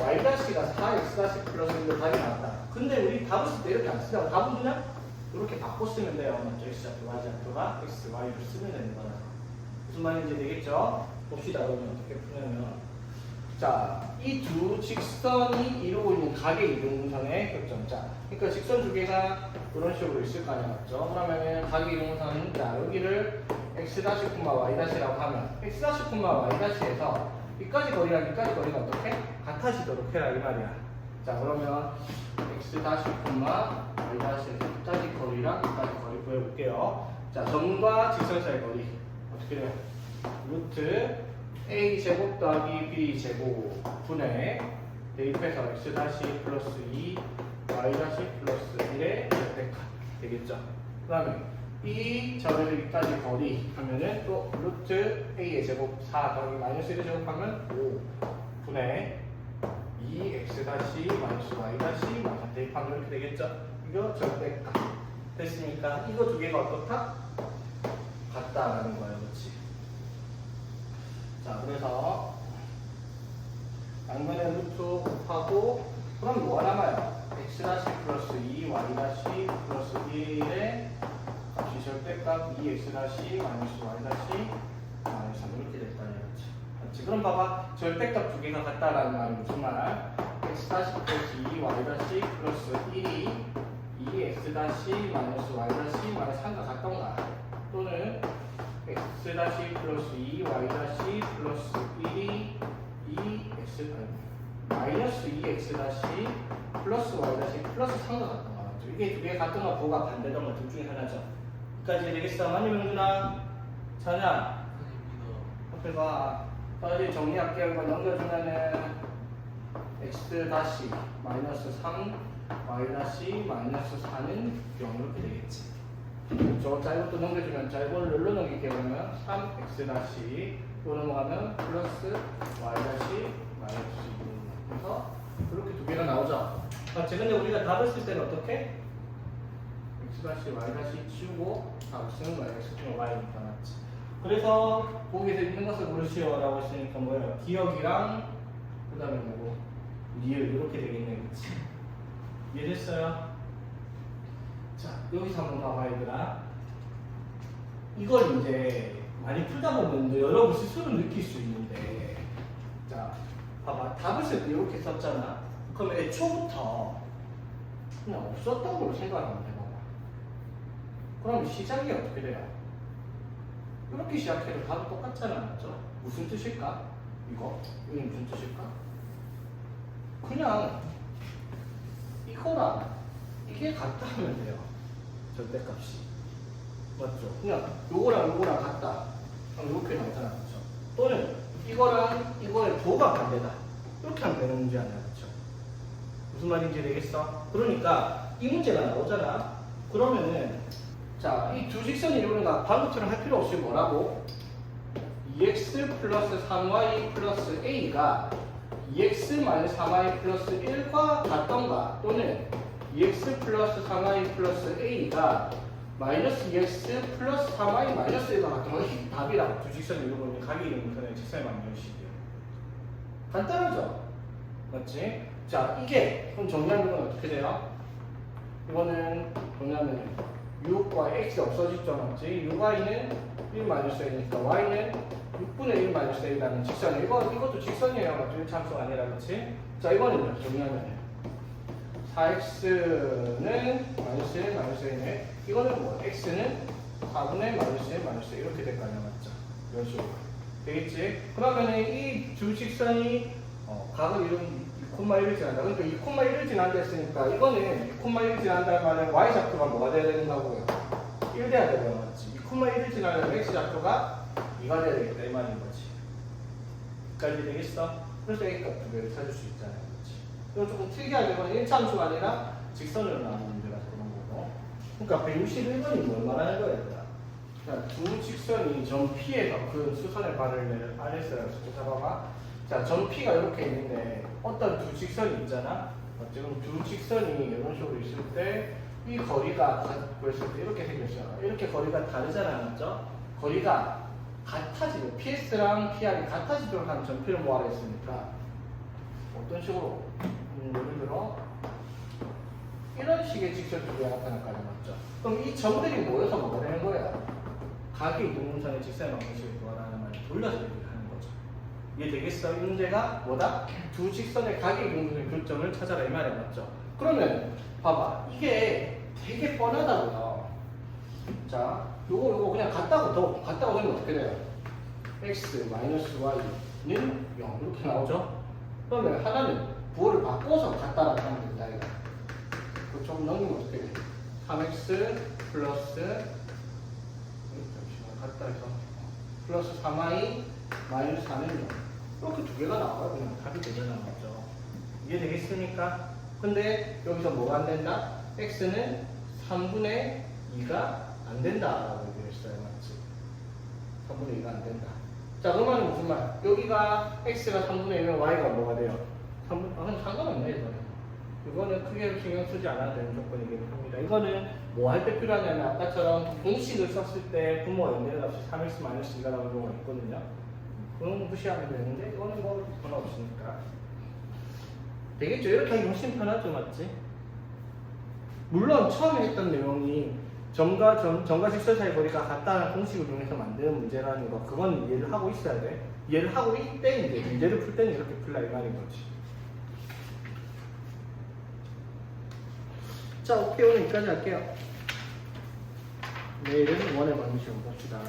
Speaker 1: y-가 4x 플러스 1로 답이 나왔다. 근데 우리 답을 쓸 때 이렇게 안 쓰자고 답은 그냥 이렇게 바꿔 쓰면 돼요. 먼저 x좌표, y좌표가 x, y로 쓰면 되는 거라서. 무슨 말인지 되겠죠? 봅시다. 그러면 어떻게 푸냐면 자, 이 두 직선이 이루고 있는 각의 이등분선의 교점자. 그러니까 직선 두 개가 이런 식으로 있을 거 아니야, 맞죠? 그러면 각의 이등분선은 자, 여기를 x-y-라고 하면 x-y-에서 이까지 거리랑 이까지 거리가 어떻게? 같아지도록 해라 이 말이야. 자, 그러면 x-y-에서 이까지 거리랑 이까지 거리 구해볼게요. 자, 점과 직선 사이 거리 어떻게 돼요? 루트 a제곱 더하기 b제곱 분의 대입해서 x 플러스 2 y 플러스 1의 절대값 되겠죠. 그 다음에 이 점에서 여기까지 거리 하면은 또 루트 a의 제곱 4 더하기 마이너스 1의 제곱하면 5 분의 2x 마이너스 y 마이너스 대입하면 이렇게 되겠죠. 이거 절대값 됐습니까? 이거 두 개가 어떻다? 같다라는 거예요, 그렇지? 자, 그래서 양면에 루트 곱하고 그럼 뭐가 남아요? x 플러스 2 y 플러스 1의 값이 절대값 2x 마이너스 y 마이너스 3 이렇게 됐다 이거지. 그럼 봐봐 절대값 두 개가 같다라는 말이 무슨 말? x 플러스 2 y 플러스 1이 2x 마이너스 y 마이너스 3과 같던가 또는 x 플러스 2 y 플러스 1이 2x 마이너스 2x 플러스 y 플러스 3과 같던가 맞죠? 이게 두 개가 같던가 뭐가 반대던가 둘 중에 하나죠. 여기까지 되겠어? 맞니 명준아? 자냐? 앞에 봐. 빨리 정리할게요. 이거 넘겨주면은 x 마이너스 3 y 마이너스 4는 0 이렇게 되겠지. 그렇죠? 자, 이것도 넘겨주면 자, 이걸 눌러 넘기게 되면 3x 또 넘어가면 플러스 y 마이너스 2 그래서 이렇게 두 개가 나오죠. 맞지? 근데 우리가 답을 쓸 때는 어떻게? x y 치우고 답을 쓰는 거야. x y 니까 맞지? 그래서 거기에서 있는 것을 고르시오라고 했으니까 뭐예요? 기억이랑 그 다음에 뭐고 리을 이렇게 되겠네, 그치? 이해됐어요? 자, 여기서 한번 봐봐, 얘들아. 이걸 이제 많이 풀다 보면 이제 여러분 스스로 느낄 수 있는데, 자, 봐봐. 답을 쓸 때 이렇게 썼잖아. 그럼 애초부터 그냥 없었던 걸로 생각을 한번 해봐봐. 그럼 시작이 어떻게 돼요? 이렇게 시작해도 답은 똑같잖아, 맞죠? 무슨 뜻일까? 이거? 이게 무슨 뜻일까? 그냥 이거랑 이게 같다 하면 돼요. 절대값이. 맞죠? 그냥 요거랑 같다. 그럼 이렇게 나오잖아, 그렇죠? 또는 이거랑 이거의 부호가 반대다. 이렇게 하면 되는 문제 아니야, 그렇죠? 무슨 말인지 되겠어? 그러니까 이 문제가 나오잖아. 그러면은 자, 이 두 직선이 이루는가 방금처럼 할 필요 없이 뭐라고? 2x 플러스 3y 플러스 a가 2x 마이너스 3y 플러스 1과 같던가 또는 2x 플러스 3y 플러스 a가 마이너스 2x 플러스 3y 마이너스 1과 같던가 이게 답이라고. 두 직선이 이루고 있는 각이 이루는 선의 직선의 방정식이에요. 간단하죠? 맞지? 자, 이게 그럼 정리하는 건 어떻게 돼요? 이거는 정리하면 6과 x가 없어지죠, 맞지? 6y는 1-a니까 y는 6분의 1-a라는 직선이에요. 이것도 직선이에요, 맞죠? 1참수가 아니라, 그렇지? 자, 이거는요, 정리하면 4x는 -1-a네. 이거는 뭐? x는 4분의 -1 이렇게 될 거 아니야, 맞죠? 이런 식으로 되겠지? 그러면은 이 두 직선이 각을 이룬 2,1을 지난다. 그러니까 2,1을 지난다 했으니까 이거는 2,1을 지난다는 말은 y좌표가 뭐가 돼야 되는가고요? 1 돼야 되는 거지. 2,1을 지나려면 x좌표가 2가 돼야 되겠다 이 말인 거지. 여기까지 되겠어? 그래서 a값 두 개를 찾을 수 있잖아요, 그렇지? 이건 조금 특이하게 이건 1참수가 아니라 직선으로 나오는 문제라서 그런 거고. 그러니까 161번이 뭘 말하는 거야, 얘들아? 자, 두 직선이 점 P에서 그 수선의 발을 RS라고 잡아봐. 자, 점 P가 이렇게 있는데 어떤 두 직선이 있잖아. 지금 두 직선이 이런 식으로 있을 때 이 거리가 같을 때 이렇게 생겼잖아. 이렇게 거리가 다르잖아, 맞죠? 거리가 같아지고 PS랑 PR이 같아지도록 하는 점표를 모아라 했으니까 어떤 식으로? 예를 들어 이런 식의 직선 두 개가 나타날까지, 맞죠? 그럼 이 점들이 모여서 뭐가 되는 거야? 각이 이동선의 직선의 방정식을 구하라는 말을 돌려서 얘기를 하는 거죠. 이해되겠어? 이 문제가 뭐다? 두 직선의 각의 이동선의 교점을 찾아라 이 말이야, 맞죠? 그러면 봐봐, 이게 되게 뻔하다고요. 자, 요거 그냥 같다고 하면 어떻게 돼요? x 마이너스 y는 0 이렇게 나오죠? 그러면 하나는 부호를 바꿔서 같다라고 하면 된다 이거. 그쪽 넘기면 어떻게 돼? 3x 플러스 잠시만 같다 해서 플러스 3y 마이너스 4는 0 이렇게 두 개가 나와요. 그냥 답이 되잖아, 맞죠? 이해되겠습니까? 근데 여기서 뭐가 안 된다? x는 3분의 2가 안 된다라고 얘기를 했어요, 맞지? 3분의 2가 안 된다. 자, 그 말은 무슨 말? 여기가 x가 3분의 1이면 y가 뭐가 돼요? 3분, 그건 상관없네, 이거는. 이거는 크게 신경 쓰지 않아도 되는 조건이긴 합니다. 이거는 뭐 할 때 필요하냐면 아까처럼 공식을 썼을 때 부모가 연대를 없이 3x-2가 나오는 경우가 있거든요. 그런 거 무시하면 되는데 이거는 뭐 변화 없으니까. 되겠죠? 이렇게 하기 훨씬 편하죠, 맞지? 물론 처음에 했던 내용이 점과 직선 사이 거리가 같다는 공식을 이용해서 만드는 문제라는 거 그건 이해를 하고 있어야 돼. 이해를 하고 있대 이제 문제를 풀 때는 이렇게 풀라 이 말인 거지. 자, 오케이, 오늘 여기까지 할게요. 내일은 원의 방정식을 봅시다.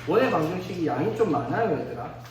Speaker 1: 원의 방정식이 양이 좀 많아요, 얘들아.